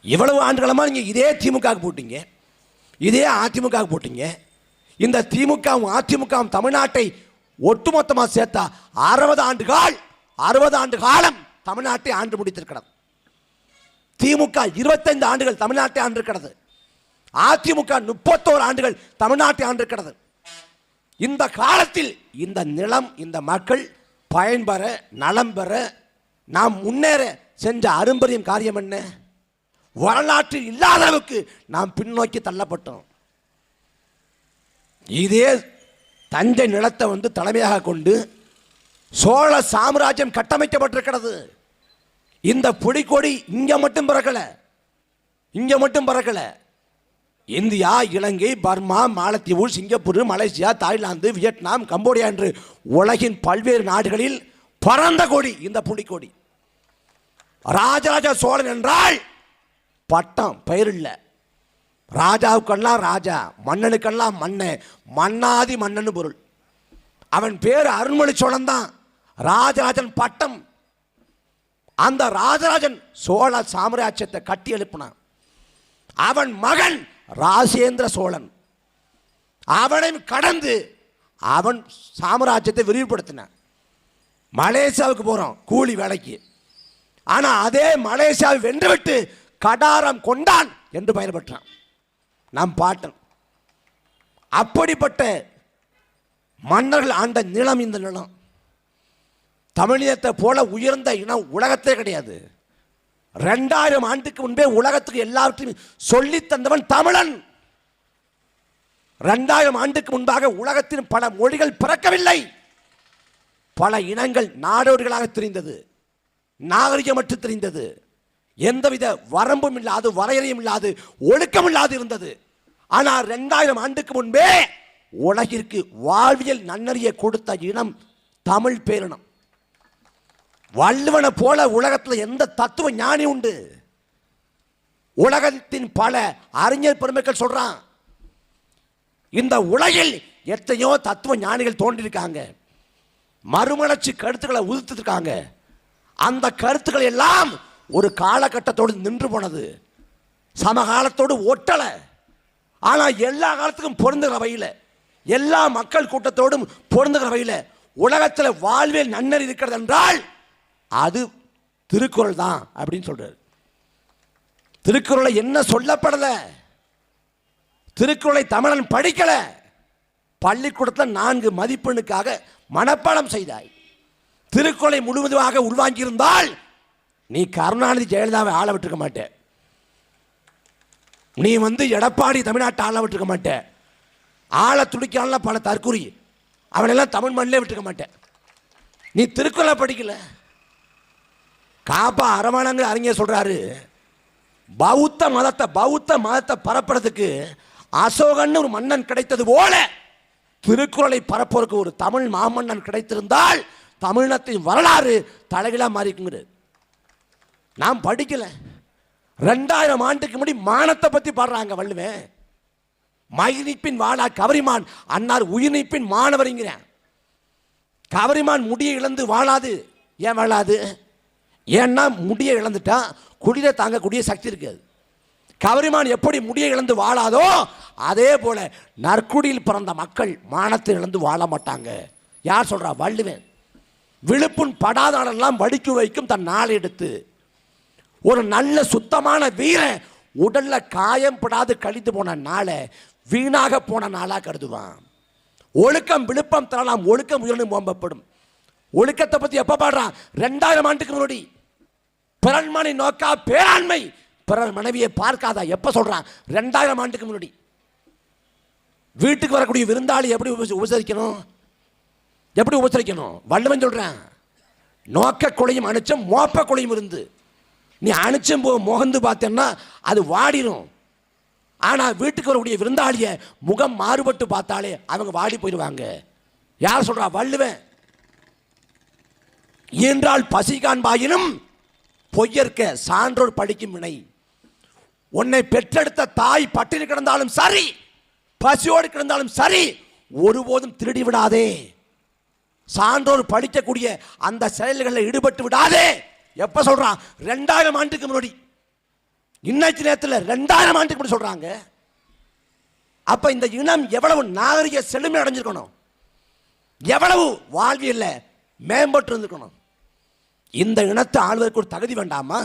இவ்வளவு ஆண்டுகளமாக நீங்கள் இதே திமுக போட்டீங்க, இதே அதிமுக போட்டீங்க. இந்த திமுகவும் அதிமுகவும் தமிழ்நாட்டை ஒட்டுமொத்தமாக சேர்த்தா 60 ஆண்டு காலம் தமிழ்நாட்டை ஆண்டு முடித்திருக்கிறது. திமுக 25 ஆண்டுகள் தமிழ்நாட்டை ஆண்டிருக்கிறது. அதிமுக 31 ஆண்டுகள் தமிழ்நாட்டை ஆண்டிருக்கிறது. இந்த காலத்தில் இந்த நிலம், இந்த மக்கள் பயன்பெற, நலம் பெற, நாம் முன்னேற செஞ்ச அரும்பெரும் காரியம் என்ன? வரலாற்றில் இல்லாத அளவுக்கு நாம் பின்னோக்கி தள்ளப்பட்டோம். இதே தஞ்சை நிலத்தை தலைமையாக கொண்டு சோழ சாம்ராஜ்யம் கட்டமைக்கப்பட்டிருக்கிறது. இந்த புலிக்கொடி இங்க மட்டும் பறக்கல, இங்க மட்டும் பறக்கல. இந்தியா, இலங்கை, பர்மா, மாலத்தீவு, Singapore, Malaysia, Thailand, Vietnam, Cambodia என்று உலகின் பல்வேறு நாடுகளில் பறந்த கொடி இந்த புலிக்கொடி. ராஜராஜ சோழன் என்றால் பட்டம் பெயர் இல்லை. ராஜாவுக்கெல்லாம் ராஜா, மன்னனுக்கெல்லாம் மன்னன், மன்னாதி மன்னன் பொருள். அவன் பேர் அருண்மொழி சோழன் தான். ராஜராஜன் பட்டம். அந்த ராஜராஜன் சோழ சாம்ராஜ்யத்தை கட்டி எழுப்பினான். அவன் மகன் ராஜேந்திர சோழன் அவனை கடந்து அவன் சாம்ராஜ்யத்தை விரிவுபடுத்தினான். மலேசியாவுக்கு போறோம் கூலி வேலைக்கு. ஆனா அதே மலேசியாவை வென்றுவிட்டு கடாரம் கொண்டான் என்று பெயர் பெற்றான் நம் பாட்டன். அப்படிப்பட்ட மன்னர்கள் ஆண்ட நிலம் இந்த நிலம். தமிழினத்தை போல உயர்ந்த இனம் உலகத்தே கிடையாது. 2000 ஆண்டுக்கு முன்பே உலகத்துக்கு எல்லாவற்றையும் சொல்லி தந்தவன் தமிழன். 2000 ஆண்டுக்கு முன்பாக உலகத்தின் பல மொழிகள் பிறக்கவில்லை. பல இனங்கள் நாடோடிகளாக தெரிந்தது, நாகரிகமற்று தெரிந்தது, எந்தவித வரம்பும் இல்லாது வரையறையும் இல்லாது ஒழுக்கம் இல்லாது இருந்தது. ஆனால் 2000 ஆண்டுக்கு முன்பே உலகிற்கு வாழ்வியல் நன்னறிய கொடுத்த இனம் தமிழ் பேரினம். வள்ளுவனை போல உலகத்தில் எந்த தத்துவ ஞானி உண்டு? உலகத்தின் பல அறிஞர் பெருமக்கள் சொல்றான், இந்த உலகில் எத்தனையோ தத்துவ ஞானிகள் தோன்றியிருக்காங்க, மறுமலர்ச்சி கருத்துக்களை உதிர்த்திருக்காங்க. அந்த கருத்துக்கள் எல்லாம் ஒரு காலகட்டத்தோடு நின்று போனது, சமகாலத்தோடு ஒட்டல. ஆனால் எல்லா காலத்துக்கும் பொருந்துகிற வகையில், எல்லா மக்கள் கூட்டத்தோடும் பொருந்துகிற வகையில் உலகத்தில் வாழ்வியல் நன்னறி இருக்கிறது என்றால் அது திருக்குறள் தான் அப்படின்னு சொல்றாரு. திருக்குறளை என்ன சொல்லப்படல? திருக்குறளை தமிழன் படிக்கல. பள்ளிக்கூடத்தில் 4 மதிப்பெண்ணுக்காக மனப்பாடம் செய்தாய். திருக்குறளை முழுவதுமாக உள்வாங்கியிருந்தால் நீ கருணாநிதி ஜெயலலிதாவை ஆள விட்டுருக்க மாட்டே. நீ எடப்பாடி தமிழ்நாட்டை ஆள விட்டுருக்க மாட்டே. ஆள துடிக்கான பல தற்குறி அவனெல்லாம் தமிழ் மண்ணிலே விட்டுருக்க மாட்டேன். நீ திருக்குறளை படிக்கல. காப்பா அரவாணங்கள் அறிஞர் சொல்றாரு, பௌத்த மதத்தை பரப்புறதுக்கு அசோகன் ஒரு மன்னன் கிடைத்தது போல திருக்குறளை பரப்புவதற்கு ஒரு தமிழ் மாமன்னன் கிடைத்திருந்தால் தமிழகத்தின் வரலாறு தலைகீழா மாறிக்குங்கிறது. நாம் படிக்கல. 2000 ஆண்டுக்கு முன்னாடி மானத்தை பத்தி பாடுறாங்க வள்ளுவன். மயிர்நீப்பின் வாழா கவரிமான் அன்னார் உயிர்நீப்பின் மாணவரிங்கிறேன். கவரிமான் முடியை இழந்து வாழாது. ஏன் வாழாது? ஏன்னா முடியை இழந்துட்டா குடியை தாங்கக்கூடிய சக்தி இருக்காது. கவரிமான் எப்படி முடியை இழந்து வாழாதோ அதே போல நற்குடியில் பிறந்த மக்கள் மானத்தை இழந்து வாழ மாட்டாங்க. யார் சொல்றா? வள்ளுவன். விழுப்புண் படாதானெல்லாம் வடிக்கு வைக்கும் தன் நாளை எடுத்து. ஒரு நல்ல சுத்தமான வீரன் உடல்ல காயம் படாது கழித்து போன நாளை வீணாக போன நாளா கருதுவான். ஒழுக்கம் விழுப்பம் தரலாம், ஒழுக்கம் உயர்ந்து ஓம்பப்படும். ஒழுக்கத்தை பத்தி எப்ப பாடுறான்? 2000 ஆண்டுக்கு முன்னாடி. பிறன்மனை நோக்கா பேராண்மை, பிறர் மனைவியை பார்க்காதா எப்ப சொல்றான்? 2000 ஆண்டுக்கு முன்னாடி. வீட்டுக்கு வரக்கூடிய விருந்தாளி எப்படி உபசரிக்கணும்? எப்படி உபசரிக்கணும்? வள்ளுவன் சொல்றான், நோக்க கொலையும் அனுச்சம் மோப்ப கொலையும் இருந்து. நீ அனுச்சம் முகந்து பார்த்தேன்னா அது வாடிடும். ஆனா வீட்டுக்கு வரக்கூடிய விருந்தாளிய முகம் மாறுபட்டு பார்த்தாலே அவங்க வாடி போயிடுவாங்க. யார் சொல்றா? வள்ளுவன். என்றால் பசி காண்பாயினும் பொய்யற்க சான்றோர் படிக்கும் வினை. உன்னை பெற்றெடுத்த தாய் பட்டினி கிடந்தாலும் சரி, பசியோடு கிடந்தாலும் சரி, ஒருபோதும் திருடி விடாதே. சான்றோர் படிக்கக்கூடிய அந்த செயல்களில் ஈடுபட்டு விடாதே. எப்ப சொல்றான்? 2000 ஆண்டுக்கு முன்னாடி. இன்னைக்கு நேரத்தில் 2000 ஆண்டுக்கு முன்னாடி சொல்றாங்க. அப்ப இந்த இனம் எவ்வளவு நாகரிக செழுமை அடைஞ்சிருக்கணும், எவ்வளவு வாழ்வியல்ல மேம்பட்டு இருந்திருக்கணும். இந்த இனத்தை ஆளுவதற்கு ஒரு தகுதி வேண்டாமா?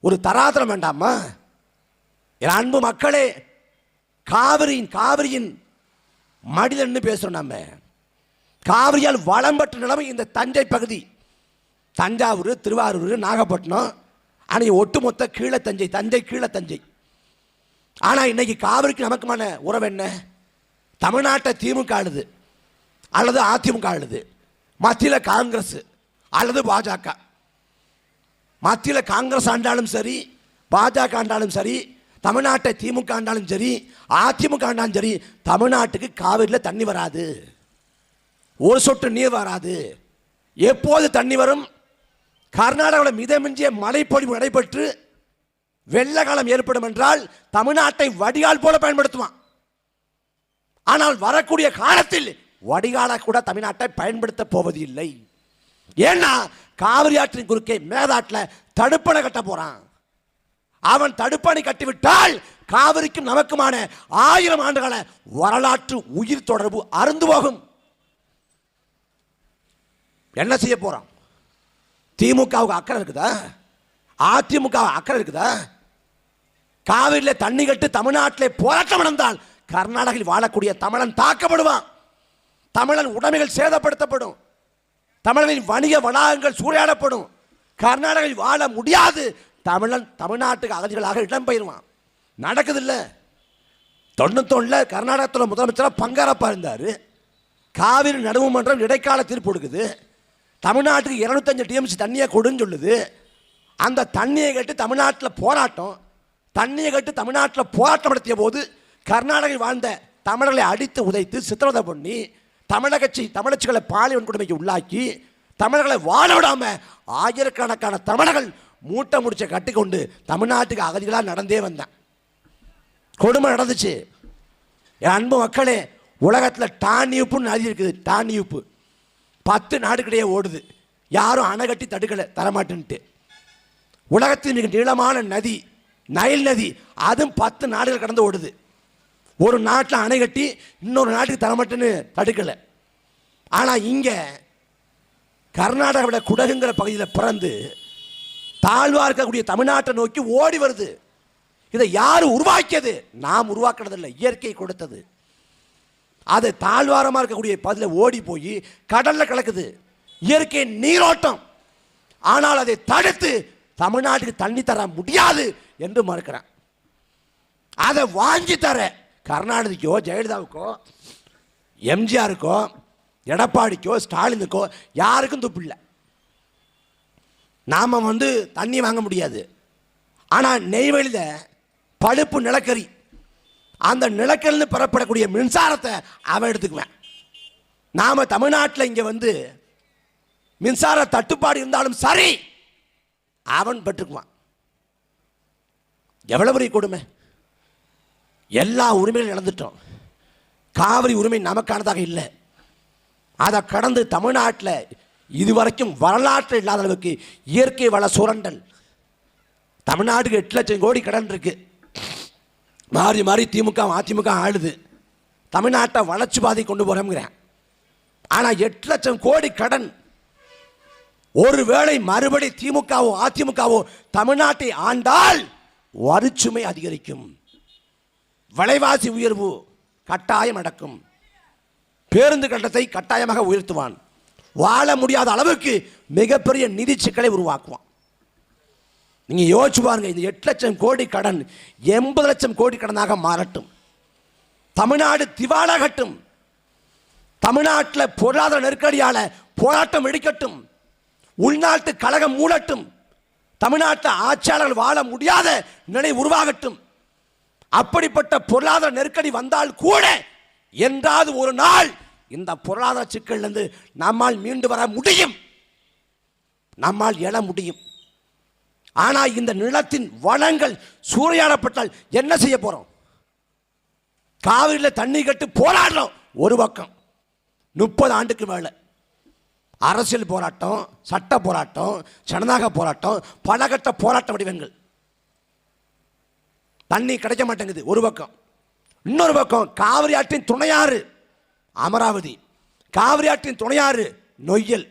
ஒரு தராதரம் வேண்டாமா? என் அன்பு மக்களே, காவிரியின் மடிதன்னு பேசுறோம். நம்ம காவிரியால் வளம் பெற்ற நிலைமை இந்த தஞ்சை பகுதி, தஞ்சாவூர், திருவாரூர், நாகப்பட்டினம், ஆனால் ஒட்டுமொத்த கீழே தஞ்சை, தஞ்சை கீழே தஞ்சை. ஆனால் இன்னைக்கு காவிரிக்கு நமக்குமான உறவு என்ன? தமிழ்நாட்டை திமுக ஆளுது அல்லது அதிமுக ஆளுது, மத்தியில் காங்கிரஸ் அல்லது பாஜக. மத்தியில் காங்கிரஸ் ஆண்டாலும் சரி, பாஜக ஆண்டாலும் சரி, தமிழ்நாட்டை திமுக ஆண்டாலும் சரி அதிமுக ஆண்டாலும் சரி தமிழ்நாட்டுக்கு காவிரியில் தண்ணி வராது, ஒரு சொட்டு நீர் வராது. எப்போது தண்ணி வரும்? கர்நாடகாவில் மிதமிஞ்சிய மழைப்பொழிவு நடைபெற்று வெள்ள காலம் ஏற்படும் என்றால் தமிழ்நாட்டை வடிகால் போல பயன்படுத்துவான். ஆனால் வரக்கூடிய காலத்தில் வடிகால கூட தமிழ்நாட்டை பயன்படுத்த போவது இல்லை. ஏன்னா காவிரி ஆற்றின் குறுக்கே மேதாட்டில் தடுப்பணை கட்ட போறான். அவன் தடுப்பணை கட்டிவிட்டால் காவிரிக்கும் நமக்குமான 1000 ஆண்டுகால வரலாற்று உயிர் தொடர்பு அறுந்து போகும். என்ன செய்ய போறான்? திமுகவுக்கு அக்கறை இருக்குதா? அதிமுக அக்கறை இருக்குதா? காவிரியில் தண்ணி கட்டு தமிழ்நாட்டில் போராட்டம் நடந்தால் கர்நாடகாவில் வாழக்கூடிய தமிழன் தாக்கப்படுவான். தமிழன் உடைமைகள் சேதப்படுத்தப்படும். தமிழனின் வணிக வளாகங்கள் சூறையாடப்படும். கர்நாடகாவில் வாழ முடியாது. தமிழன் தமிழ்நாட்டுக்கு அகதிகளாக இடம்பெயர்வான். நடக்குதில்ல. 91 கர்நாடகத்தில் முதலமைச்சராக பங்காரப்பா இருந்தார். காவிரி நடுவுமன்றம் இடைக்கால தீர்ப்பு கொடுக்குது. தமிழ்நாட்டுக்கு 205 டிஎம்சி தண்ணியை கொடுன்னு சொல்லுது. அந்த தண்ணியை கேட்டு தமிழ்நாட்டில் போராட்டம். தண்ணியை கேட்டு தமிழ்நாட்டில் போராட்டம் நடத்திய போது கர்நாடகாவில் வாழ்ந்த தமிழர்களை அடித்து உதைத்து சித்திரவதை பண்ணி தமிழச்சிகளை பாலியல் வன்கொடுமைக்கு உள்ளாக்கி தமிழர்களை வாழ விடாம ஆயிரக்கணக்கான தமிழர்கள் மூட்டை முடிச்ச கட்டிக்கொண்டு தமிழ்நாட்டுக்கு அகதிகளாக நடந்தே வந்தேன். கொடுமை நடந்துச்சு. என் அன்பு மக்களே, உலகத்தில் டான்யூப்புன்னு நதி இருக்குது. டான்யூப்பு 10 நாடுகளிடையே ஓடுது. யாரும் அணை கட்டி தடுக்கலை, தரமாட்டேன்ட்டு. உலகத்தின் மிக நீளமான நதி நைல் நதி, அதுவும் 10 நாடுகள் கடந்து ஓடுது. ஒரு நாட்டில் அணை கட்டி இன்னொரு நாட்டுக்கு தரமாட்டேன்னு தடுக்கலை. ஆனால் இங்கே கர்நாடகாவில் குடகுங்கிற பகுதியில் பிறந்து தாழ்வாக இருக்கக்கூடிய தமிழ்நாட்டை நோக்கி ஓடி வருது. இதை யார் உருவாக்கியது? நாம் உருவாக்கினதில்லை, இயற்கை கொடுத்தது. அது தாழ்வாரமாக இருக்கக்கூடிய பகுதியில் ஓடி போய் கடலில் கலக்குது. இயற்கை நீரோட்டம். ஆனால் அதை தடுத்து தமிழ்நாட்டுக்கு தண்ணி தர முடியாது என்று மறுக்கிறான். அதை வாங்கி தர கருணாநிதிக்கோ ஜெயலலிதாவுக்கோ எம்ஜிஆருக்கோ எடப்பாடிக்கோ ஸ்டாலினுக்கோ யாருக்கும் துப்பு இல்லை. நாம் தண்ணி வாங்க முடியாது. ஆனால் நெய்வேலியில் பழுப்பு நிலக்கரி, அந்த நிலக்கரில் பெறப்படக்கூடிய மின்சாரத்தை அவன் எடுத்துக்குவேன். நாம் தமிழ்நாட்டில் இங்கே மின்சார தட்டுப்பாடு இருந்தாலும் சரி அவன் பெற்றுக்குவான். எவ்வளவு பெரிய கொடுமை! எல்லா உரிமைகளும் இழந்துட்டோம். காவிரி உரிமை நமக்கானதாக இல்லை. அதை கடந்து தமிழ்நாட்டில் இதுவரைக்கும் வரலாற்று இல்லாத அளவுக்கு இயற்கை வள சுரண்டல். தமிழ்நாட்டுக்கு 8 லட்சம் கோடி கடன் இருக்கு. மாறி மாறி திமுக அதிமுக ஆளுது. தமிழ்நாட்டை வளர்ச்சி பாதை கொண்டு போகிறேன். ஆனால் 8 லட்சம் கோடி கடன். ஒருவேளை மறுபடி திமுகவோ அதிமுகவோ தமிழ்நாட்டை ஆண்டால் வரிச்சுமை அதிகரிக்கும். விலைவாசி உயர்வு கட்டாயம் நடக்கும். பேருந்து கட்டணத்தை கட்டாயமாக உயர்த்துவான். வாழ முடியாத அளவுக்கு மிகப்பெரிய நிதி சிக்கலை உருவாக்குவான். நீங்க யோசிச்சு பாருங்க. இந்த 8 லட்சம் கோடி கடன் 80 லட்சம் கோடி கடனாக மாறட்டும். தமிழ்நாடு திவாலாகட்டும். தமிழ்நாட்டில் பொருளாதார நெருக்கடியால போராட்டம் வெடிக்கட்டும். உள்நாட்டு கழகம் மூடட்டும். தமிழ்நாட்டில் ஆட்சியாளர்கள் வாழ முடியாத நிலை உருவாகட்டும். அப்படிப்பட்ட பொருளாதார நெருக்கடி வந்தால் கூட என்றாவது ஒரு நாள் இந்த பொருளாதார சிக்கலிலிருந்து நம்மால் மீண்டு வர முடியும். நம்மால் எழ முடியும். ஆனால் இந்த நிலத்தின் வளங்கள் சூறையாடப்பட்டால் என்ன செய்ய போறோம்? காவிரியில் தண்ணி கட்டு போராடுறோம். ஒரு பக்கம் 30 ஆண்டுக்கு மேல அரசியல் போராட்டம், சட்ட போராட்டம், ஜனநாயக போராட்டம், பலகட்ட போராட்ட வடிவங்கள். தண்ணி கிடைக்க மாட்டேங்குது ஒரு பக்கம். இன்னொரு பக்கம் காவிரி ஆற்றின் துணையாறு அமராவதி, காவிரி ஆற்றின் துணையாறு நொய்யல்,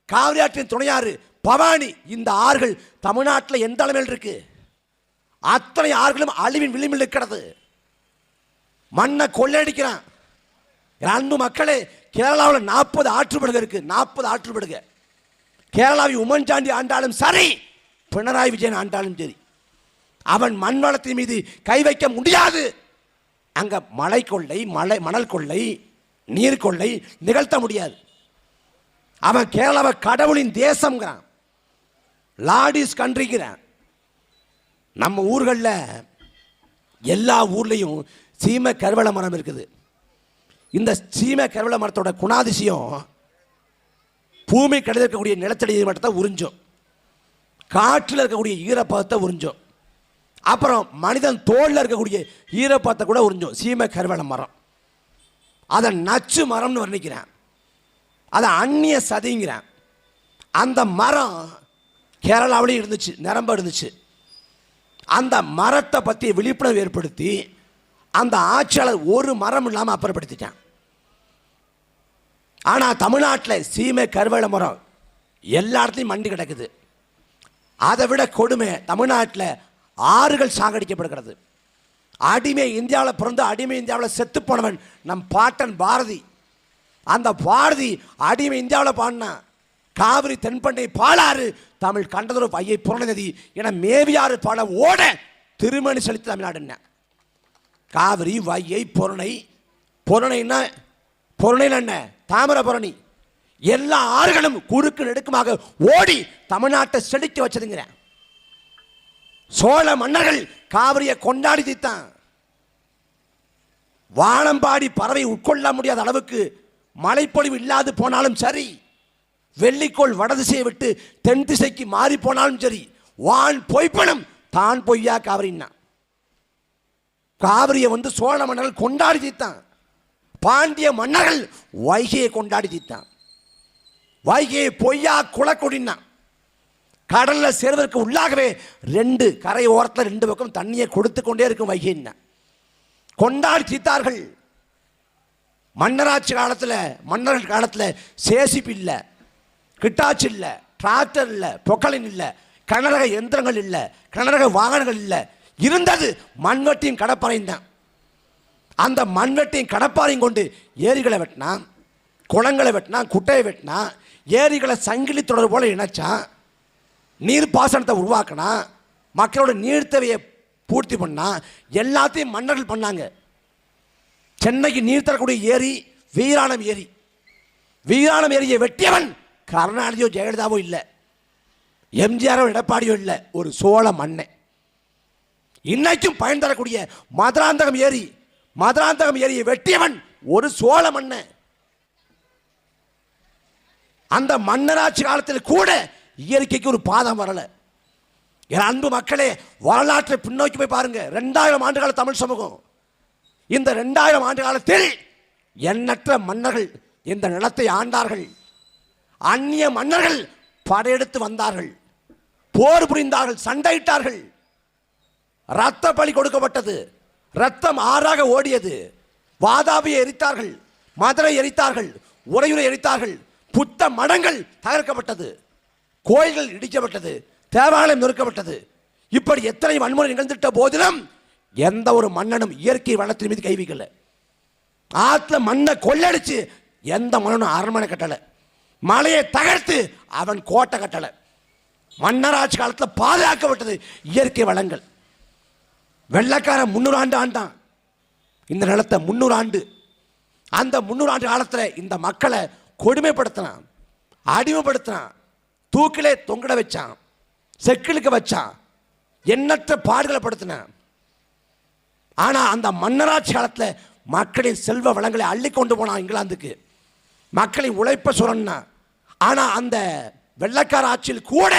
காவிரி ஆற்றின் துணையாறு பவானி. இந்த ஆறுகள் தமிழ்நாட்டில் எந்த அளவில் இருக்கு? அத்தனை ஆறுகளும் அழிவின் விளிம்பில் இருக்கிறது. மண்ணை கொள்ளையடிக்கிறான். அன்பு மக்களே, கேரளாவில் 40 ஆற்றுப்படுகை இருக்கு. 40 ஆற்றுப்படுகை. கேரளாவை உம்மன்சாண்டி ஆண்டாலும் சரி, பினராயி விஜயன் ஆண்டாலும் சரி, அவன் மண் வளத்தின் மீது கை வைக்க முடியாது. அங்க மலை கொள்ளை, மணல் கொள்ளை, நீர் கொள்ளை நிகழ்த்த முடியாது. அவன் கேரளாவை கடவுளின் தேசம்ங்கிறான், லார்ட் இஸ் கண்ட்ரிங்கிறான். நம்ம ஊர்களில் எல்லா ஊர்லேயும் சீமை கருவேல மரம் இருக்குது. இந்த சீமை கருவேல மரத்தோட குணாதிசயம் பூமி கடையில் இருக்கக்கூடிய நிலத்தடி மட்டத்தை உறிஞ்சும், காற்றில் இருக்கக்கூடிய ஈரப்பதத்தை உறிஞ்சும், அப்புறம் மனிதன் தோளில் இருக்கக்கூடிய ஈரப்பதத்தை கூட உறிஞ்சும். சீமை கருவேல மரம் அதை நச்சு மரம்னு வர்ணிக்கிறேன், அதை அந்நிய சதிங்கிறேன். அந்த மரம் கேரளாவிலையும் இருந்துச்சு, நிரம்ப இருந்துச்சு. அந்த மரத்தை பற்றி விழிப்புணர்வு ஏற்படுத்தி அந்த ஆட்சியாளர் ஒரு மரம் இல்லாமல் அப்புறப்படுத்திட்டான். ஆனால் தமிழ்நாட்டில் சீமை கருவேல மரம் எல்லா இடத்துலையும் மண்டி கிடக்குது. அதை விட கொடுமை, தமிழ்நாட்டில் ஆறுகள் சாகடிக்கப்படுகிறது. அடிமை இந்தியாவில் பிறந்து அடிமை இந்தியாவில் செத்து போனவன் நம் பாட்டன் பாரதி. அந்த பாரதி அடிமை இந்தியாவில் பாடினா காவிரி தென்பண்ணை பாலாறு தமிழ் கண்டதொரு பையை புறணை நதி என மேவியாறு பாட ஓட திருமணி செலுத்தி தமிழ்நாடு. காவிரி வையை பொருணை, பொருணைன்னா பொருணையில் என்ன தாமிரபரணி, எல்லா ஆறுகளும் குறுக்கு நெடுக்குமாக ஓடி தமிழ்நாட்டை செழிக்க வச்சதுங்கிறேன். சோழ மன்னர்கள் காவிரியை கொண்டாடி தீத்தான். வானம்பாடி பறவை உட்கொள்ள முடியாத அளவுக்கு மழைப்பொழிவு இல்லாது போனாலும் சரி, வெள்ளிக்கோள் வடதிசையை விட்டு தென் திசைக்கு மாறி போனாலும் சரி, வான் பொய்ப்பனும் தான் பொய்யா காவிரின்னா. காவிரியை சோழ மன்னர்கள் கொண்டாடி தீத்தான். பாண்டிய மன்னர்கள் வைகையை கொண்டாடி தீத்தான். வைகையை பொய்யா குளக்கொடினா. கடல்ல சேர்வதற்கு உள்ளாகவே ரெண்டு கரை ஓரத்தில் ரெண்டு பக்கம் தண்ணியை கொடுத்து கொண்டே இருக்கும் வைகைன்னா கொண்டாடி தீத்தார்கள். மன்னராட்சி காலத்தில், மன்னர்கள் காலத்தில் சேசிப்பு இல்லை, கிட்டாச்சு இல்லை, டிராக்டர் இல்லை, பொக்கலின் இல்லை, கனரக எந்திரங்கள் இல்லை, கனரக வாகனங்கள் இல்லை. இருந்தது மண்வெட்டியும் கடப்பாறையும் தான். அந்த மண்வெட்டியும் கடப்பாறையும் கொண்டு ஏரிகளை வெட்டினா, குளங்களை வெட்டினா, குட்டையை வெட்டினா, ஏரிகளை சங்கிலி தொடர் போல இணைச்சான், நீர்ப்பாசனத்தை உருவாக்கினா, மக்களோட நீர் தேவையை பூர்த்தி பண்ணா, எல்லாத்தையும் மன்னர்கள் பண்ணாங்க. சென்னைக்கு நீர் தரக்கூடிய ஏரி வீராணம் ஏரி. வீராணம் ஏரியை வெட்டியவன் கருணாநிதியோ ஜெயலலிதாவோ இல்லை, எம்ஜிஆரோ எடப்பாடியோ இல்லை, ஒரு சோழ மன்னன். இன்னைக்கும் பயன் தரக்கூடிய மதுராந்தகம் ஏரி, மதுராந்தகம் ஏரியை வெட்டியவன் ஒரு சோழ மன்னன். அந்த மன்னராட்சி காலத்தில் கூட இயற்கைக்கு ஒரு பாதம் வரல. என் அன்பு மக்களே, வரலாற்றை பின்னோக்கி போய் பாருங்க. 2000 ஆண்டு கால தமிழ் சமூகம், இந்த 2000 ஆண்டு காலத்தில் எண்ணற்ற மன்னர்கள் இந்த நிலத்தை ஆண்டார்கள். அந்நிய மன்னர்கள் படையெடுத்து வந்தார்கள், போர் புரிந்தார்கள், சண்டையிட்டார்கள், இரத்த பலி கொடுக்கப்பட்டது, ரத்தம் ஆறாக ஓடியது. வாதாபியை எரித்தார்கள், மதுரை எரித்தார்கள், உறையூரை எரித்தார்கள், புத்த மடங்கள் தகர்க்கப்பட்டது, கோயில்கள் இடிக்கப்பட்டது, தேவாலயம் நொறுக்கப்பட்டது. இப்படி எத்தனை வன்முறை நிகழ்ந்துட்ட போதிலும் எந்த ஒரு மன்னனும் இயற்கை வளத்தின் மீது கை வைக்கல. ஆத்துல மண்ணை கொள்ளடிச்சு எந்த மன்னனும் அரண்மனை கட்டல, மலையை தகர்த்து அவன் கோட்டை கட்டல. மன்னராட்சி காலத்தில் பாதுகாக்கப்பட்டது இயற்கை வளங்கள். வெள்ளக்காரன் 300 ஆண்டு ஆண்டான் இந்த நிலத்தை, 300 ஆண்டு. அந்த 300 ஆண்டு காலத்தில் இந்த மக்களை கொடுமைப்படுத்தினான், அடிமைப்படுத்தினான், தூக்கிலே தொங்கட வச்சான், செக்கிலுக்கு வச்சான், எண்ணற்ற பாடுகளை படுத்தினான். ஆனால் அந்த மன்னராட்சி காலத்தில் மக்களின் செல்வ வளங்களை அள்ளி கொண்டு போனான் இங்கிலாந்துக்கு, மக்களின் உழைப்ப சுரண்டா. ஆனால் அந்த வெள்ளக்கார ஆட்சியில் கூட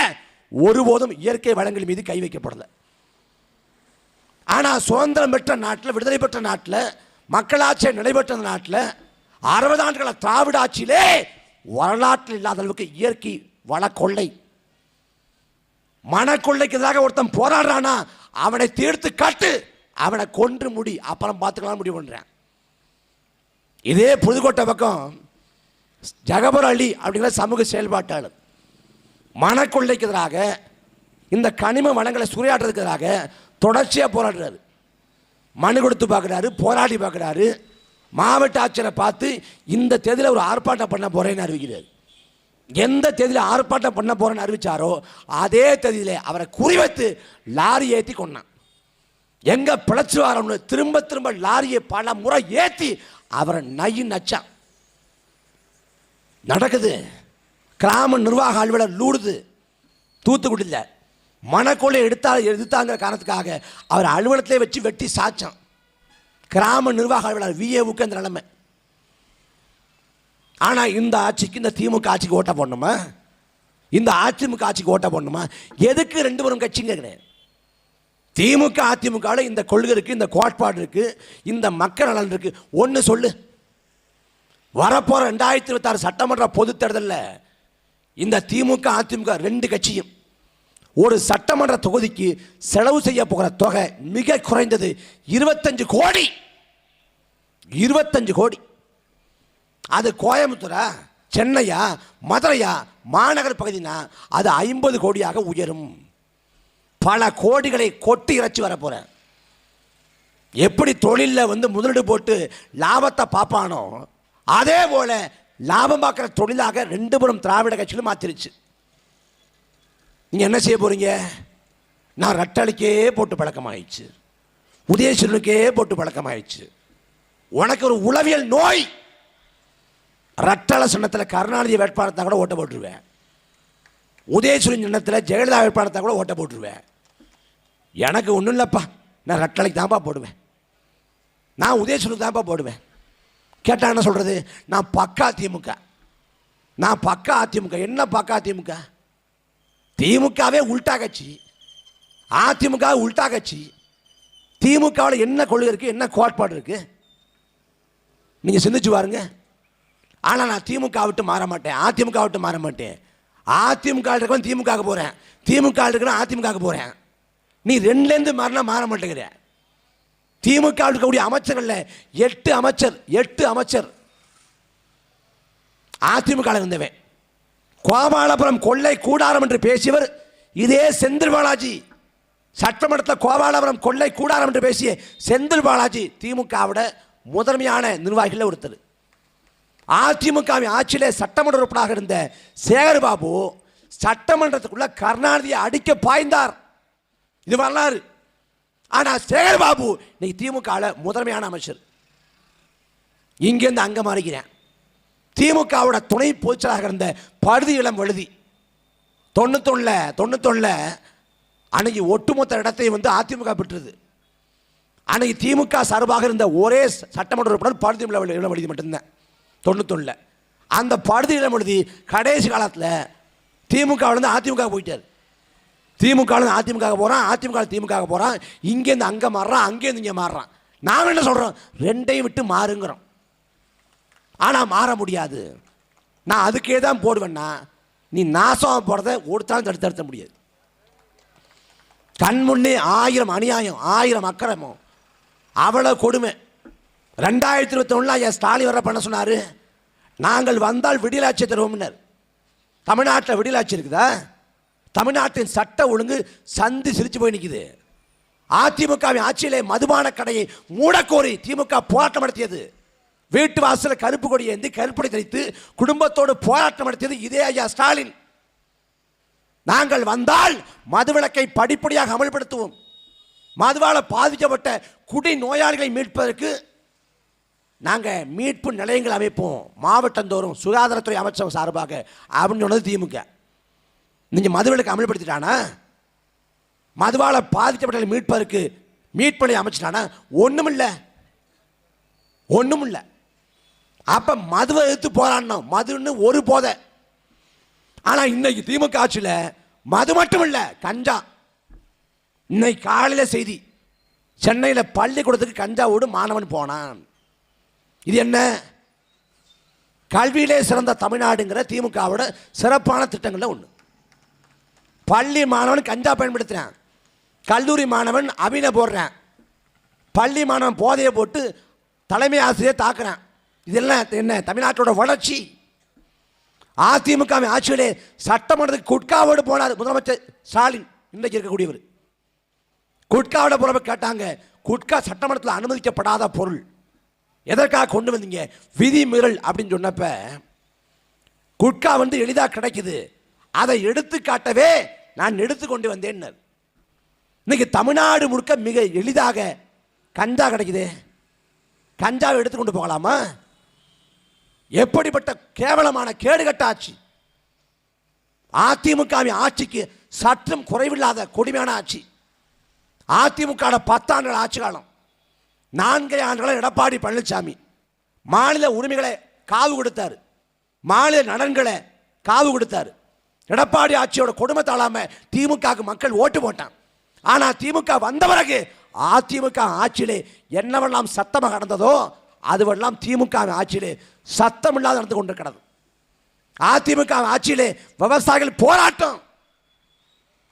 ஒருபோதும் இயற்கை வளங்கள் மீது கை வைக்கப்படலை. ஆனால் சுதந்திரம் பெற்ற நாட்டில், விடுதலை பெற்ற நாட்டில், மக்களாட்சி நடைபெற்ற நாட்டில் 60 ஆண்டுகள திராவிட ஆட்சியிலே வரலாற்றில் இல்லாத அளவுக்கு இயற்கை வள கொள்ளை, மனக்கொள்ளைக்கு எதிராக ஒருத்தன் போராடுறானா அவனை தீர்த்து கட்டு, அவனை கொன்று முடி, அப்புறம் பார்த்துக்கலாம் முடிவு பண்றேன். இதே புதுக்கோட்டை பக்கம் ஜகபர் அலி அப்படிங்கிற சமூக செயல்பாட்டாளர் மனக்கொள்ளைக்கு எதிராக, இந்த கனிம வளங்களை சூறையாடுறதுக்கு எதிராக தொடர்ச்சியாக போராடுறாரு. மனு கொடுத்து பார்க்குறாரு, போராடி பார்க்குறாரு. மாவட்ட ஆட்சியரை பார்த்து இந்த தேதியில் ஒரு ஆர்ப்பாட்டம் பண்ண போறேன்னு அறிவிக்கிறார். எந்த தேதியில் ஆர்ப்பாட்டம் பண்ண போறேன்னு அறிவிச்சாரோ அதே தேதியில் அவரை குறிவைத்து லாரி ஏற்றி கொண்டான். எங்க பிழைச்சு வரணும்னு திரும்ப திரும்ப லாரியை பல முறை ஏற்றி அவரை நச்சான். நடக்குது. கிராம நிர்வாக அலுவலர் லூடுது தூத்துக்குடியில் மனக்கொள்ளை எடுத்தாங்கிற காரணத்துக்காக அவர் அலுவலகத்திலே வச்சு வெட்டி சாச்சான். கிராம நிர்வாக அலுவலர் விஏவுக்கு அந்த நிலைமை. ஆனால் இந்த ஆட்சிக்கு, இந்த திமுக ஆட்சிக்கு ஓட்ட போடணுமா? இந்த அதிமுக ஆட்சிக்கு ஓட்ட போடணுமா? எதுக்கு ரெண்டு பேரும் கட்சிங்க கிடையாது. திமுக அதிமுகவில் இந்த கொள்கை இருக்குது, இந்த கோட்பாடு இருக்குது, இந்த மக்கள் நலன் இருக்குது. ஒன்று சொல்லு, வரப்போகிற 2026 சட்டமன்ற பொதுத் தேர்தலில் இந்த திமுக அதிமுக ரெண்டு கட்சியும் ஒரு சட்டமன்ற தொகுதிக்கு செலவு செய்ய போகிற தொகை மிக குறைந்தது 25 கோடி. 25 கோடி. அது கோயம்புத்தூரா, சென்னையா, மதுரையா, மாநகர் பகுதினா அது 50 கோடியாக உயரும். பல கோடிகளை கொட்டி இறைச்சி வர போகிறேன். எப்படி தொழிலில் முதலீடு போட்டு லாபத்தை பார்ப்பானோ அதே போல லாபம் பார்க்குற தொழிலாக ரெண்டு பேரும் திராவிட கட்சிகளும் மாற்றிருச்சு. நீங்கள் என்ன செய்ய போகிறீங்க? நான் ரட்டளிக்கே போட்டு பழக்கமாயிடுச்சு, உதயசூரனுக்கே போட்டு பழக்கமாயிடுச்சு. உனக்கு ஒரு உளவியல் நோய். ரட்டள சின்னத்தில் கருணாநிதி வேட்பாளத்தை கூட ஓட்ட போட்டுருவேன், உதயசூரன் சின்னத்தில் ஜெயலலிதா வேட்பாளத்தை கூட ஓட்ட போட்டுருவேன். எனக்கு ஒன்றும் இல்லைப்பா, நான் ரட்டளைக்கு தான்ப்பா போடுவேன், நான் உதயசூரனுக்கு தான்ப்பா போடுவேன். கேட்டால் என்ன சொல்கிறது? நான் பக்கா திமுக, நான் பக்கா அதிமுக. என்ன பக்கா திமுக? திமுகவே உல்டா கட்சி, அதிமுக உல்டா கட்சி. திமுகவில் என்ன கொள்கை இருக்குது, என்ன கோட்பாடு இருக்குது நீங்கள் சிந்திச்சு பாருங்க. ஆனால் நான் திமுக விட்டு மாற மாட்டேன், அதிமுக விட்டு மாற மாட்டேன். அதிமுக இருக்கிற திமுக போகிறேன், திமுக இருக்கிற அதிமுக போகிறேன். நீ ரெண்டுலேருந்து மாறினா மாற மாட்டேங்கிற. திமுக இருக்கக்கூடிய அமைச்சர்கள் 8 அமைச்சர் அதிமுக இருந்தவன். கோபாலபுரம் கொள்ளை கூடாரம் என்று பேசியவர் இதே செந்தில் பாலாஜி. சட்டமன்றத்தில் கோபாலபுரம் கொள்ளை கூடாரம் என்று பேசிய செந்தில் பாலாஜி திமுகவோட முதன்மையான நிர்வாகிகள் ஒருத்தர். அதிமுகவின் ஆட்சியிலே சட்டமன்ற உறுப்பினராக இருந்த சேகர்பாபு சட்டமன்றத்துக்குள்ள கருணாநிதியை அடிக்க பாய்ந்தார். இது வரலாறு. ஆனால் சேகர்பாபு இன்னைக்கு திமுகவில் முதன்மையான அமைச்சர். இங்கேருந்து அங்கே மாறிக்கிறேன். திமுகவோட துணை பொதுச்செயலாளராக இருந்த படுதி இளம் வழுதி 91 அன்னைக்கு ஒட்டுமொத்த இடத்தை அதிமுக பெற்றது. அன்னைக்கு திமுக சார்பாக இருந்த ஒரே சட்டமன்ற உறுப்பினர் படுதி இளம் வழுதி மட்டும்தான் 91. அந்த படுதி இளம் வழுதி கடைசி காலத்தில் திமுகவிலேருந்து அதிமுக போயிட்டார். திமுகவிலேருந்து அதிமுக போகிறான், அதிமுக திமுக போகிறான். இங்கேருந்து அங்கே மாறுறான், அங்கேருந்து இங்கே மாறுறான். நாங்கள் என்ன சொல்கிறோம்? ரெண்டையும் விட்டு மாறுங்கிறோம். ஆனால் மாற முடியாது. நான் அதுக்கே தான் போடுவேன்னா நீ நாசமாக போகிறத ஒருத்தாலும் தடுத்த முடியாது. கண்முன்னே 1000 அநியாயம், 1000 அக்கிரமம், அவ்வளோ கொடுமை. 2021 ஸ்டாலின் வர பண்ண சொன்னார். நாங்கள் வந்தால் விடியலாட்சி தருவோம்னர். தமிழ்நாட்டில் விடியலாட்சி இருக்குதா? தமிழ்நாட்டின் சட்ட ஒழுங்கு சந்தி சிரிச்சு போய் நிற்குது. அதிமுகவின் ஆட்சியிலே மதுபான கடையை மூடக்கோரி திமுக போராட்டம் நடத்தியது. வீட்டு வாசலில் கருப்பு கொடி ஏந்தி கருப்படை தெரிவித்து குடும்பத்தோடு போராட்டம் நடத்தியது இதே ஐயா ஸ்டாலின். நாங்கள் வந்தால் மதுவிலக்கை படிப்படியாக அமல்படுத்துவோம். மதுவால் பாதிக்கப்பட்ட குடி நோயாளிகளை மீட்பதற்கு நாங்கள் மீட்பு நிலையங்கள் அமைப்போம் மாவட்டந்தோறும் சுகாதாரத்துறை அமைச்சர் சார்பாக அப்படின்னு சொன்னது திமுக. நீங்கள் மதுவிலக்கு அமல்படுத்திட்டானா? மதுவால் பாதிக்கப்பட்ட மீட்பதற்கு மீட்பு நிலையம் அமைச்சிட்டானா? ஒன்றும் இல்லை. அப்போ மதுவை எடுத்து போராடணும். மதுன்னு ஒரு போதை. ஆனால் இன்னைக்கு திமுக ஆட்சியில் மது மட்டும் இல்லை, கஞ்சா. இன்னைக்கு காலையில் செய்தி, சென்னையில் பள்ளிக்கூடத்துக்கு கஞ்சாவோடு மாணவன் போனான். இது என்ன? கல்வியிலே சிறந்த தமிழ்நாடுங்கிற திமுகவோட சிறப்பான திட்டங்களில் ஒன்று. பள்ளி மாணவன் கஞ்சா பயன்படுத்துகிறான், கல்லூரி மாணவன் அபின போடுறான், பள்ளி மாணவன் போதையை போட்டு தலைமை ஆசிரியர் தாக்குறான். இதெல்லாம் என்ன தமிழ்நாட்டோட வளர்ச்சி? அதிமுக ஆட்சியிலே சட்டமன்றத்துக்கு குட்காவோடு போனார் முதலமைச்சர் ஸ்டாலின். இன்றைக்கு இருக்கக்கூடியவர் குட்காவோட போறப்ப கேட்டாங்க, குட்கா சட்டமன்றத்தில் அனுமதிக்கப்படாத பொருள், எதற்காக கொண்டு வந்தீங்க? விதி மீறல் அப்படின்னு சொன்னப்ப குட்கா எளிதாக கிடைக்குது, அதை எடுத்து காட்டவே நான் எடுத்து கொண்டு வந்தேன். இன்னைக்கு தமிழ்நாடு முழுக்க மிக எளிதாக கஞ்சா கிடைக்குது. கஞ்சாவை எடுத்துக்கொண்டு போகலாமா? எப்படிப்பட்ட கேவலமான கேடுகட்ட ஆட்சி! அதிமுகவின் ஆட்சிக்கு சற்றும் குறைவில்லாத கொடுமையான ஆட்சி. அதிமுக 10 ஆண்டுகள் ஆட்சி காலம். 4 ஆண்டுகள் எடப்பாடி பழனிசாமி மாநில உரிமைகளை காவு கொடுத்தார், மாநில நலன்களை காவு கொடுத்தார். எடப்பாடி ஆட்சியோட கொடுமை தாழாம திமுக மக்கள் ஓட்டு போட்டான். ஆனா திமுக வந்த பிறகு அதிமுக ஆட்சியிலே என்னவெல்லாம் சத்தமாக நடந்ததோ அதுவெல்லாம் திமுக ஆட்சியிலே சத்தம் இல்லாத நடந்து கொண்டிருக்கிறது. அதிமுக ஆட்சியிலே விவசாயிகள் போராட்டம்.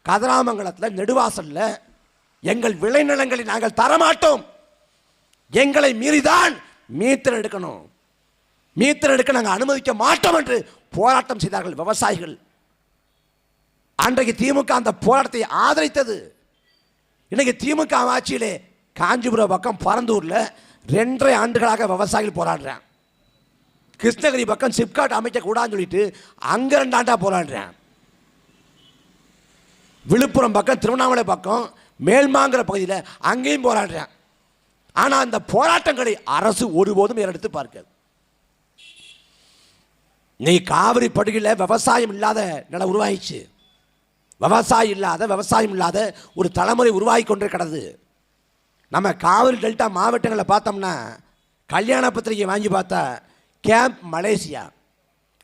கதிராமங்கலத்தில் நெடுவாசல்ல எங்கள் விளைநிலங்களை நாங்கள் தரமாட்டோம், எங்களை மீறிதான் மீத்தர் எடுக்கணும், மீத்தர் எடுக்க நாங்கள் அனுமதிக்க மாட்டோம் என்று போராட்டம் செய்தார்கள் விவசாயிகள். அன்றைக்கு திமுக அந்த போராட்டத்தை ஆதரித்தது. இன்னைக்கு திமுக ஆட்சியிலே காஞ்சிபுரம் பக்கம் பரந்தூர்ல 2.5 ஆண்டுகளாக விவசாயிகள் போராடுறேன். கிருஷ்ணகிரி பக்கம் சிப்காட் அமைக்க கூடாதுன்னு சொல்லிட்டு அங்க 2 ஆண்டா போராடுறேன். விழுப்புரம் பக்கம் திருவண்ணாமலை பக்கம் மேல்மாங்கிற பகுதியில் அங்கேயும் போராடுறேன். ஆனால் அந்த போராட்டங்களை அரசு ஒருபோதும் ஏறெடுத்து பார்க்காது. நீ காவிரி படுகையில் விவசாயம் இல்லாத நிலை உருவாயிடுச்சு. விவசாயம் இல்லாத ஒரு தலைமுறை உருவாகி கொண்டே கிடது. நம்ம காவிரி டெல்டா மாவட்டங்களை பார்த்தோம்னா கல்யாண பத்திரிகை வாங்கி பார்த்தா camp Malaysia,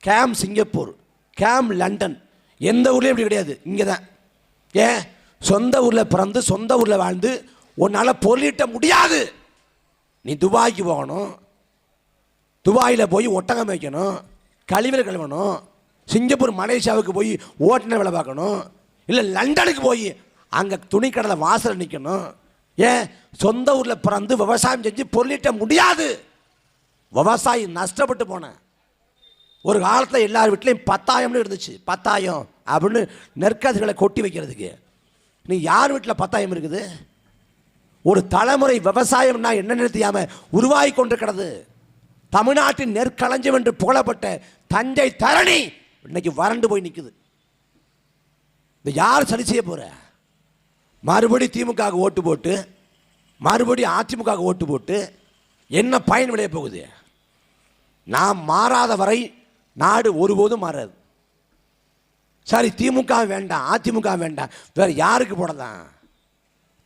camp Singapore, camp London, எந்த ஊர்லேயும் இப்படி கிடையாது. இங்கே தான். ஏன்? சொந்த ஊரில் பிறந்து சொந்த ஊரில் வாழ்ந்து உன்னால் பொருளீட்ட முடியாது. நீ துபாய்க்கு போகணும், துபாயில் போய் ஒட்டகம் வைக்கணும், கழிவுகள் கழுவணும், சிங்கப்பூர் மலேசியாவுக்கு போய் ஓட்டுநர் வேலை பார்க்கணும், இல்லை லண்டனுக்கு போய் அங்கே துணிக்கடலை வாசல் நிற்கணும். ஏன்? சொந்த ஊரில் பிறந்து விவசாயம் செஞ்சு பொருளீட்ட முடியாது. விவசாயி நஷ்டப்பட்டு போனேன். ஒரு காலத்தில் எல்லார் வீட்லையும் 10,000 இருந்துச்சு. 10,000 அப்படின்னு நெற்கதிர்களை கொட்டி வைக்கிறதுக்கு. நீ யார் வீட்டில் 10,000 இருக்குது? ஒரு தலைமுறை விவசாயம்னா என்னென்னு தெரியாம உருவாகி கொண்டு கிடது. தமிழ்நாட்டின் நெற்களஞ்சியம் என்று புகழப்பட்ட தஞ்சை தரணி இன்னைக்கு வறண்டு போய் நிற்குது. இந்த யார் சரி செய்ய போற? மறுபடி திமுக ஓட்டு போட்டு மறுபடி அதிமுக ஓட்டு போட்டு என்ன பயன் விளைய போகுது? நாம் மாறாத வரை நாடு ஒருபோதும் மாறாது. சரி, திமுக வேண்டாம், அதிமுக வேண்டாம், வேற யாருக்கு போடலாம்?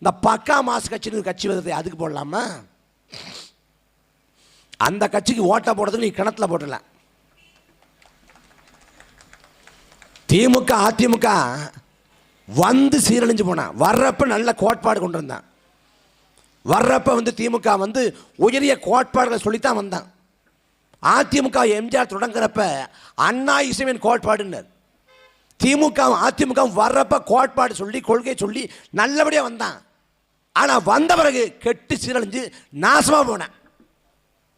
இந்த பக்கா மாசு கட்சின்னு கட்சி வருது, அதுக்கு போடலாமா? அந்த கட்சிக்கு ஓட்டை போடுறதுக்கு நீ கிணத்துல போட்டுடலாம். திமுக அதிமுக வந்து சீரழிஞ்சு போனான். வர்றப்ப நல்ல கோட்பாடு கொண்டு வந்தான். வர்றப்ப திமுக உயரிய கோட்பாடுகளை சொல்லித்தான் வந்தான். அதிமுக எம்ஜிஆர் தொடங்குறப்ப அண்ணா இசைவின் கோட்பாடுன்னர். திமுக அதிமுக வர்றப்ப கோட்பாடு சொல்லி கொள்கை சொல்லி நல்லபடியாக வந்தான். ஆனால் வந்த பிறகு கெட்டு சீரழிஞ்சு நாசமாக போனான்.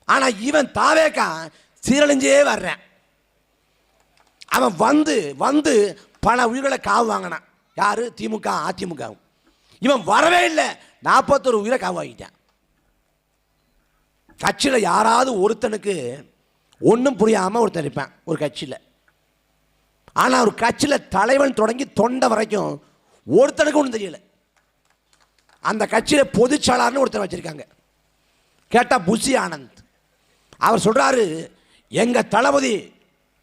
ஆனால் இவன் தாவேக்கா சீரழிஞ்சே வர்றேன். அவன் வந்து பல உயிர்களை காவு வாங்கினான். யாரு? திமுக அதிமுகவும். இவன் வரவே இல்லை, 41 உயிரை காவு வாங்கிட்டான். கட்சியில் யாராவது ஒருத்தனுக்கு ஒன்றும் புரியாமல் ஒருத்தன் இருப்பான் ஒரு கட்சியில். ஆனால் ஒரு கட்சியில் தலைவன் தொடங்கி தொண்டை வரைக்கும் ஒருத்தனுக்கு ஒன்றும் தெரியல. அந்த கட்சியில் பொதுச்செயலாளர்னு ஒருத்தர் வச்சிருக்காங்க. கேட்டால் புஷி ஆனந்த். அவர் சொல்கிறாரு, எங்கள் தளபதி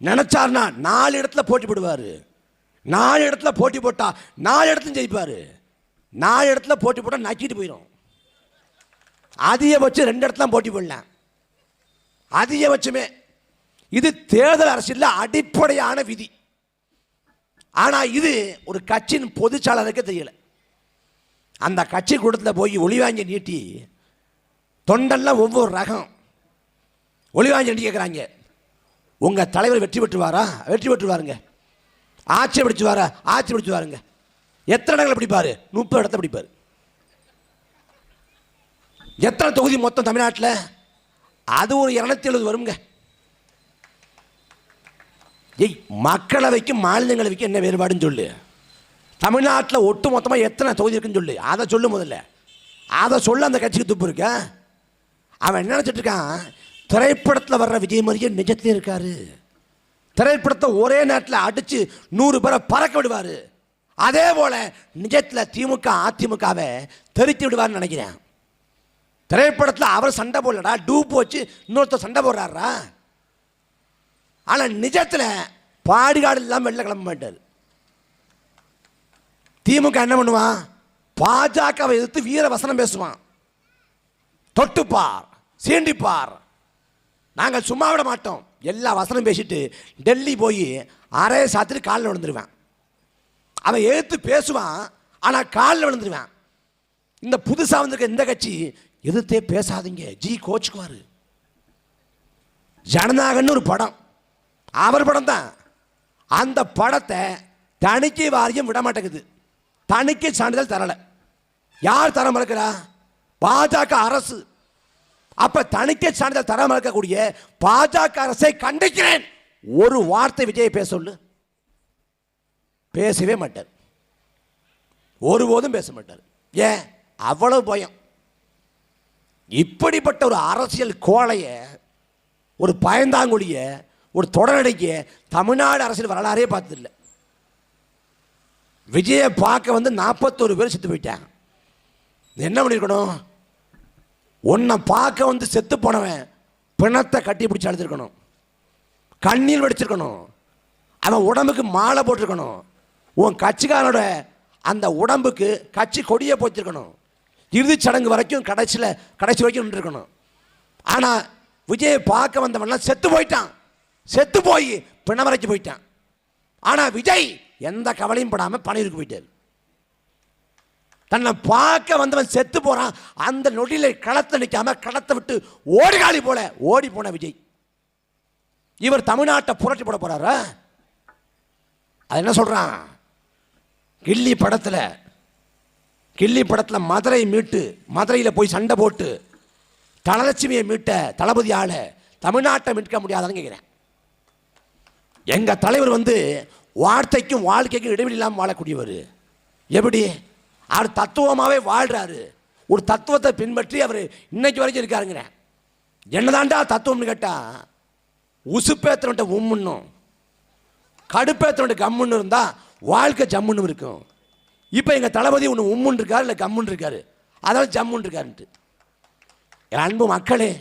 நினைச்சார்னா 4 இடத்துல போட்டி போடுவார். 4 இடத்துல போட்டி போட்டா 4 இடத்துலையும் ஜெயிப்பார். 4 இடத்துல போட்டி போட்டால் நக்கிட்டு போயிடும். அதிகபட்சம் 2 இடத்துல போட்டி போடலாம். அதிகபட்சமே இது தேர்தல் அரசியலில் அடிப்படையான விதி. ஆனால் இது ஒரு கட்சியின் பொதுச்செயலாளருக்கு தெரியல. அந்த கட்சி கூட்டத்தில் போய் ஒளிவாங்கி நீட்டி தொண்டெல்லாம் ஒவ்வொரு ரகம் ஒளிவாங்கி நீட்டி கேட்குறாங்க, உங்கள் தலைவர் வெற்றி பெற்றுவாரா? வெற்றி பெற்றுவாருங்க. ஆட்சி பிடிச்சுவாரா? ஆட்சி பிடிச்சுவாருங்க. எத்தனை இடங்களை பிடிப்பார்? 30 இடத்த பிடிப்பார். எத்தனை தொகுதி மொத்தம் தமிழ்நாட்டில்? அது ஒரு 270 வருங்க. ஏய், மக்களவைக்கும் மாநிலங்களவைக்கும் என்ன வேறுபாடுன்னு சொல்லு. தமிழ்நாட்டில் ஒட்டு மொத்தமாக எத்தனை தொகுதி இருக்குன்னு சொல்லு. அதை சொல்லு முதல்ல. அதை சொல்ல அந்த கட்சிக்கு துப்பு இருக்க. அவன் என்ன நினச்சிட்டு இருக்கான்? திரைப்படத்தில் வர்ற விஜய் மாதிரியே நிஜத்திலே இருக்காரு. திரைப்படத்தை ஒரே நேரத்தில் அடித்து 100 பேரை பறக்க விடுவார். அதே போல் நிஜத்தில் திமுக அதிமுகவை தெரித்து விடுவார்னு நினைக்கிறேன். திரைப்படத்தில் அவர் சண்டை போடலடா, டூப் வச்சு இன்னொருத்தர் சண்டை போடுறாரா. ஆனால் நிஜத்தில் பாடிகாடு இல்லாமல் வெளில கிளம்ப மாட்டார். திமுக என்ன பண்ணுவான்? பாஜகவை எதிர்த்து வீர வசனம் பேசுவான். தொட்டுப்பார், சீண்டிப்பார், நாங்கள் சும்மா விட மாட்டோம், எல்லா வசனம் பேசிட்டு டெல்லி போய் அரைய சாத்திட்டு காலில் விழுந்துருவேன். அவன் எதிர்த்து பேசுவான், ஆனால் காலில் விழுந்துருவேன். இந்த புதுசாக வந்திருக்க இந்த கட்சி எதிர்த்தே பேசாதீங்க, ஜி கோச்சுக்குவாரு. ஜனநாயகன்னு ஒரு படம், அவர் படம் தான். அந்த படத்தை தணிக்கை வாரியம் விட மாட்டேங்குது. தணிக்கை சான்றிதழ் தரலை. யார் தர மறுக்கிறா? பாஜக அரசு. அப்ப தணிக்கை சான்றிதழ் தர மறுக்கக்கூடிய பாஜக அரசை கண்டிக்கிறேன். ஒரு வார்த்தை விஜய் பேச சொல்லு, பேசவே மாட்டார். ஒருபோதும் பேச மாட்டார். ஏன்? அவ்வளவு பயம். இப்படிப்பட்ட ஒரு அரசியல் கோளைய, ஒரு பயந்தாங்குழிய, ஒரு தொடரடிக்க தமிழ்நாடு அரசியல் வரலாறே பார்த்ததில்லை. விஜயை பார்க்க வந்து 41 பேர் செத்து போயிட்டாங்க. என்ன பண்ணிருக்கணும்? உன்னை பார்க்க வந்து செத்து போனவன் பிணத்தை கட்டி பிடிச்சி அழுத்திருக்கணும், கண்ணீர் வடிச்சிருக்கணும், அவன் உடம்புக்கு மாலை போட்டிருக்கணும், உன் கட்சிக்காரனோட அந்த உடம்புக்கு கட்சி கொடியை போச்சிருக்கணும், இறுதிச் சடங்கு வரைக்கும் கடைசி வரைக்கும் நின்றுருக்கணும். ஆனால் விஜயை பார்க்க வந்தவன்லாம் செத்து போயிட்டான். செத்து போய் பிணவரைக்கு போயிட்டான். ஆனால் விஜய் எந்த கவலையும் படாமல் பணியிருக்கு போயிட்டார். தன்னை பார்க்க வந்தவன் செத்து போறான், அந்த நொடியில களத்தை நிற்காம களத்தை விட்டு ஓடிகாலி போல ஓடி போன விஜய். இவர் தமிழ்நாட்டை புரட்டி போட போறாரா? அது என்ன சொல்றான்? கில்லி படத்தில் மதுரை மீட்டு, மதுரையில் போய் சண்டை போட்டு தனலட்சுமியை மீட்ட தளபதியால தமிழ்நாட்டை மீட்க முடியாதான்னு கேட்கிறேன். எங்க தலைவர் வந்து வார்த்தைக்கும் வாழ்க்கைக்கும் இடைவெளி இல்லாமல் வாழக்கூடியவர். எப்படி? அவர் தத்துவமாகவே வாழ்றாரு. ஒரு தத்துவத்தை பின்பற்றி அவர் இன்னைக்கு வரைக்கும் இருக்காருங்கிற. என்னதாண்டா தத்துவம்னு கேட்டா, உசுப்பேத்தவன்ட்ட உம்முன்னும் கடுப்பேத்தவன்ட்ட கம்முன்னு இருந்தா வாழ்க்கை ஜம்முன்னு இருக்கும். இப்போ எங்கள் தளபதி ஒன்று உம்முன்னு இருக்காரு, இல்லை கம்முன்னு இருக்காரு, அதாவது ஜம்முன்னு இருக்காருன்ட்டு. என் அன்பு மக்களே,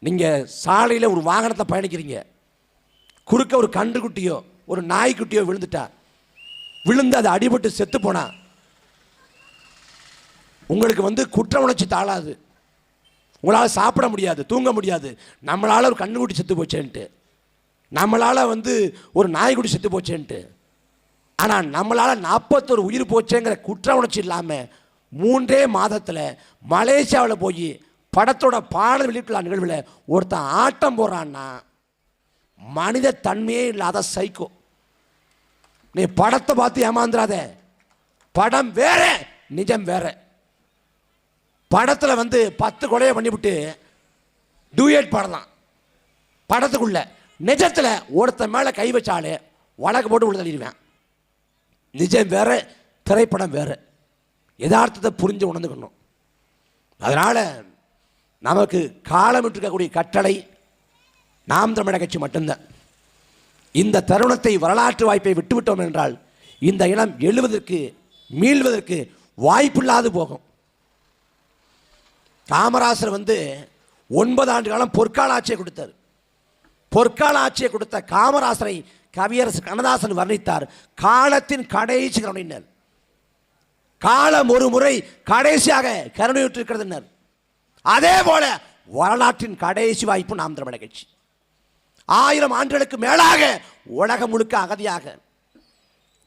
நீங்கள் சாலையில் ஒரு வாகனத்தை பயணிக்கிறீங்க, குறுக்க ஒரு கன்றுக்குட்டியோ ஒரு நாய்க்குட்டியோ விழுந்துட்டா, விழுந்து அது அடிபட்டு செத்து போனா உங்களுக்கு வந்து குற்ற உணர்ச்சி தாளாது, உங்களால் சாப்பிட முடியாது, தூங்க முடியாது. நம்மளால் ஒரு கன்றுக்குட்டி செத்து போச்சேன்ட்டு, நம்மளால் வந்து ஒரு நாய்க்குட்டி செத்து போச்சேன்ட்டு. ஆனால் நம்மளால் 41 உயிர் போச்சேங்கிற குற்ற உணர்ச்சி இல்லாமல் 3 மாதத்தில் மலேசியாவில் போய் படத்தோட பாடல் வெளியிட்டுள்ள நிகழ்வில் ஒருத்தன் ஆட்டம் போடுறான்னா மனித தன்மையே இல்லாத சைக்கோ. நீ படத்தை பார்த்து ஏமாந்துடாத. படம் வேற, நிஜம் வேற. படத்தில் வந்து 10 கொலையை பண்ணிவிட்டு டூயட் பாடலாம் படத்துக்குள்ள. நிஜத்தில் ஒருத்தன் மேலே கை வச்சாலே வழக்கு போட்டு உள்ள தள்ளிடுவேன். நிஜம் வேற, திரைப்படம் வேற. யதார்த்தத்தை புரிஞ்சு உணர்ந்துக்கணும். அதனால் நமக்கு காலமிட்டு இருக்கக்கூடிய கட்டளை நாம் தமிழர் கட்சி மட்டும்தான். இந்த தருணத்தை, வரலாற்று வாய்ப்பை விட்டுவிட்டோம் என்றால் இந்த இனம் எழுவதற்கு மீள்வதற்கு வாய்ப்பில்லாது போகும். காமராசர் வந்து 9 ஆண்டு காலம் பொற்கால ஆட்சியை கொடுத்தார். பொற்கால ஆட்சியை கொடுத்த காமராசரை கவியரசு கண்ணதாசன் வர்ணித்தார் காலத்தின் கடைசி கருணையினர். காலம் ஒரு முறை கடைசியாக கருணையுற்றிருக்கிறது. அதே போல வரலாற்றின் கடைசி வாய்ப்பு நாம் தமிழர் கட்சி. 1000 ஆண்டுகளுக்கு மேலாக உலகம் முழுக்க அகதியாக,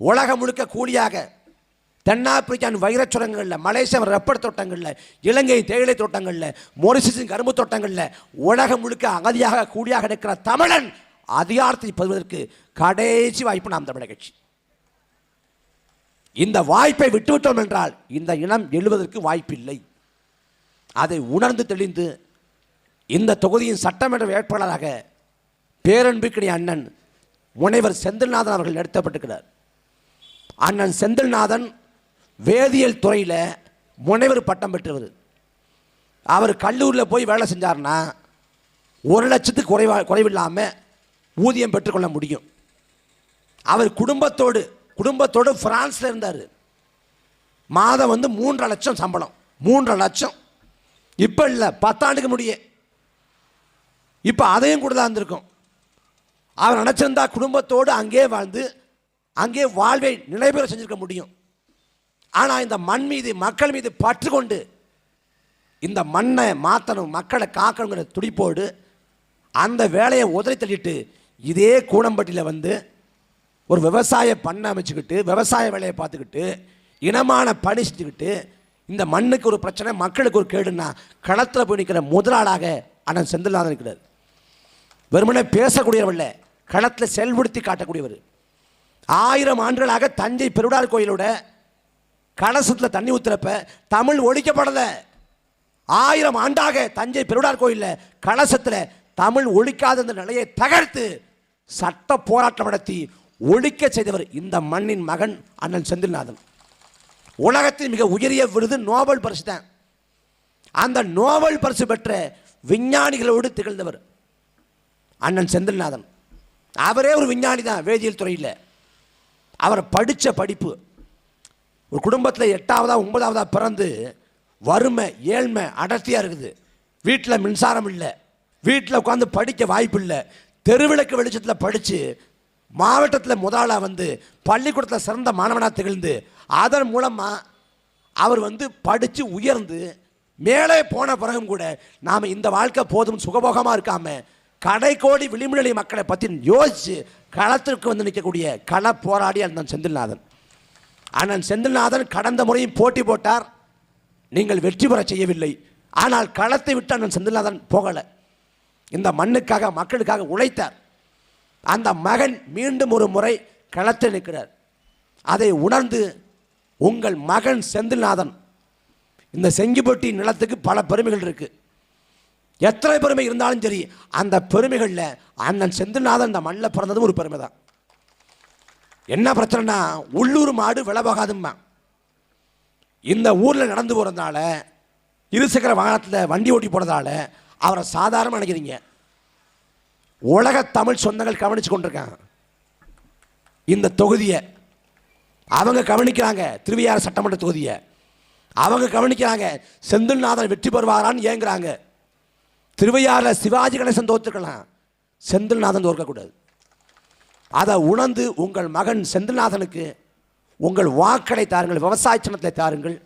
உலகம் முழுக்க கூலியாக, தென்னாப்பிரிக்கான் வைரச் சுரங்கங்களில், மலேசியா ரப்பர் தோட்டங்களில், இலங்கை தேயிலை தோட்டங்களில், மொரிஷியஸின் கரும்பு தோட்டங்களில் உலகம் முழுக்க அகதியாக கூலியாக இருக்கிற தமிழன் அதிகாரத்தை பெறுவதற்கு கடைசி வாய்ப்பு நாம் தமிழர் கட்சி. இந்த வாய்ப்பை விட்டுவிட்டோம் என்றால் இந்த இனம் எழுவதற்கு வாய்ப்பில்லை. அதை உணர்ந்து தெளிந்து இந்த தொகுதியின் சட்டமன்ற வேட்பாளராக பேரன்பிற்குரிய அண்ணன் முனைவர் செந்தில்நாதன் அவர்கள் நிறுத்தப்பட்டிருக்கிறார். அண்ணன் செந்தில்நாதன் வேதியியல் துறையில் முனைவர் பட்டம் பெற்றவர். அவர் கல்லூரியில் போய் வேலை செஞ்சார்னா 1 லட்சத்துக்கு குறைவில்லாமல் ஊதியம் பெற்றுக்கொள்ள முடியும். அவர் குடும்பத்தோடு பிரான்ஸில் இருந்தார். மாதம் வந்து 3.5 லட்சம் சம்பளம். 3.5 லட்சம் இப்போ இல்லை, 10 ஆண்டுக்கு முடிய இப்போ அதையும் கூட தான் இருந்திருக்கும். அவர் நினச்சிருந்தா குடும்பத்தோடு அங்கே வாழ்ந்து அங்கே வாழ்வை நிலைபெற செஞ்சிருக்க முடியும். ஆனால் இந்த மண் மீது மக்கள் மீது பற்று கொண்டு இந்த மண்ணை மாற்றணும், மக்களை காக்கணுங்கிற துடிப்போடு அந்த வேலையை உதறி தள்ளிட்டு இதே கூனம்பட்டியில் வந்து ஒரு விவசாய பண்ணை அமைச்சுக்கிட்டு விவசாய வேலையை பார்த்துக்கிட்டு இனமான பணி செஞ்சுக்கிட்டு இந்த மண்ணுக்கு ஒரு பிரச்சனை, மக்களுக்கு ஒரு கேடுன்னா களத்தில் போய் நிற்கிற முதலாளாக அண்ணன் செந்தில்நாதன் இருக்கிறார். வெறுமனே பேசக்கூடியவர் இல்லை, களத்தில் செயல்படுத்தி காட்டக்கூடியவர். 1000 ஆண்டுகளாக தஞ்சை பெருவுடையார் கோயிலோட கலசத்தில் தண்ணி ஊற்றுறப்ப தமிழ் ஒழிக்கப்படலை. 1000 ஆண்டாக தஞ்சை பெருவுடையார் கோயிலில் கலசத்தில் தமிழ் ஒழிக்காத இந்த நிலையை தகர்த்து சட்ட போராட்டம் நடத்தி ஒழிக்க செய்தவர் இந்த மண்ணின் மகன் அண்ணன் செந்தில்நாதன். உலகத்தின் மிக உயரிய விருது நோபல் பரிசு தான். அந்த நோபல் பரிசு பெற்ற விஞ்ஞானிகளோடு திகழ்ந்தவர் அண்ணன் செந்தில்நாதன். அவரே ஒரு விஞ்ஞானி தான், வேதியியல் துறையில். அவர் படித்த படிப்பு ஒரு குடும்பத்தில் 8ஆவதா 9ஆவதா பிறந்து வறுமை ஏழ்மை அடர்த்தியாக இருக்குது. வீட்டில் மின்சாரம் இல்லை, வீட்டில் உட்காந்து படிக்க வாய்ப்பு இல்லை. தெருவிளக்கு வெளிச்சத்தில் படித்து மாவட்டத்தில் முதலாக வந்து பள்ளிக்கூடத்தில் சிறந்த மாணவனாக திகழ்ந்து அதன் மூலமாக அவர் வந்து படித்து உயர்ந்து மேலே போன பிறகும் கூட நாம் இந்த வாழ்க்கை போதும் சுகபோகமாக இருக்காமல் கடைக்கோடி விளிம்புநிலை மக்களை பற்றி யோசித்து களத்திற்கு வந்து நிற்கக்கூடிய கள போராடி அண்ணன் செந்தில்நாதன். அண்ணன் செந்தில்நாதன் கடந்த முறையும் போட்டி போட்டார், நீங்கள் வெற்றி பெற செய்யவில்லை. ஆனால் களத்தை விட்டு அண்ணன் செந்தில்நாதன் போகலை, இந்த மண்ணுக்காக மக்களுக்காக உழைத்தார். அந்த மகன் மீண்டும் ஒரு முறை களத்தில் நிற்கிறார். அதை உணர்ந்து உங்கள் மகன் செந்தில்நாதன், இந்த செங்கிப்பட்டி நிலத்துக்கு பல பெருமைகள் இருக்கு, எத்தனை பெருமை இருந்தாலும் சரி அந்த பெருமைகளில் அண்ணன் செந்தில்நாதன் இந்த மண்ணில் பிறந்ததும் ஒரு பெருமை தான். என்ன பிரச்சனைனா உள்ளூர் மாடு விலை போகாதும்மா. இந்த ஊரில் நடந்து போகிறதுனால இருசக்கர வாகனத்தில் வண்டி ஓட்டி போனதால அவரை சாதாரணமாக நினைக்கிறீங்க. உலக தமிழ் சொந்தங்கள் கவனித்து கொண்டிருக்காங்க இந்த தொகுதியை. அவங்க கவனிக்கிறாங்க திருவையாறு சட்டமன்ற தொகுதியை, அவங்க கவனிக்கிறாங்க செந்தில்நாதன் வெற்றி பெறுவாரான்னு ஏங்குறாங்க. திருவையாறில் சிவாஜி கணேசன் தோற்றுக்கலாம், செந்தில்நாதன் தோற்கக்கூடாது. அதை உணர்ந்து உங்கள் மகன் செந்தில்நாதனுக்கு உங்கள் வாக்களை தாருங்கள், விவசாய சின்னத்தை தாருங்கள்.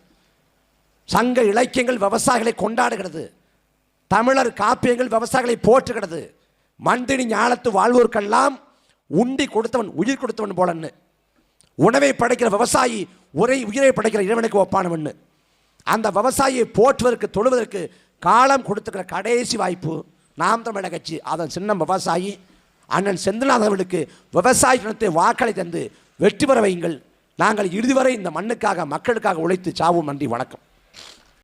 சங்க இலக்கியங்கள் விவசாயிகளை கொண்டாடுகிறது, தமிழர் காப்பியங்கள் விவசாயிகளை போற்றுகிறது. மந்தினி ஞானத்து வாழ்வோருக்கெல்லாம் உண்டி கொடுத்தவன் உயிர் கொடுத்தவன் போலன்னு, உணவை படைக்கிற விவசாயி உயிரை படைக்கிற இறைவனுக்கு ஒப்பானவன். அந்த விவசாயியை போற்றுவதற்கு தொழுவதற்கு காலம் கொடுத்துக்கிற கடைசி வாய்ப்பு நாம் தமிழக கட்சி. அதன் சின்னம் விவசாயி. அண்ணன் செந்தில்நாதன் அவர்களுக்கு விவசாய சின்னத்தை வாக்களை தந்து வெற்றி பெற வையுங்கள். நாங்கள் இறுதி வரை இந்த மண்ணுக்காக மக்களுக்காக உழைத்து சாவும். நன்றி, வணக்கம்.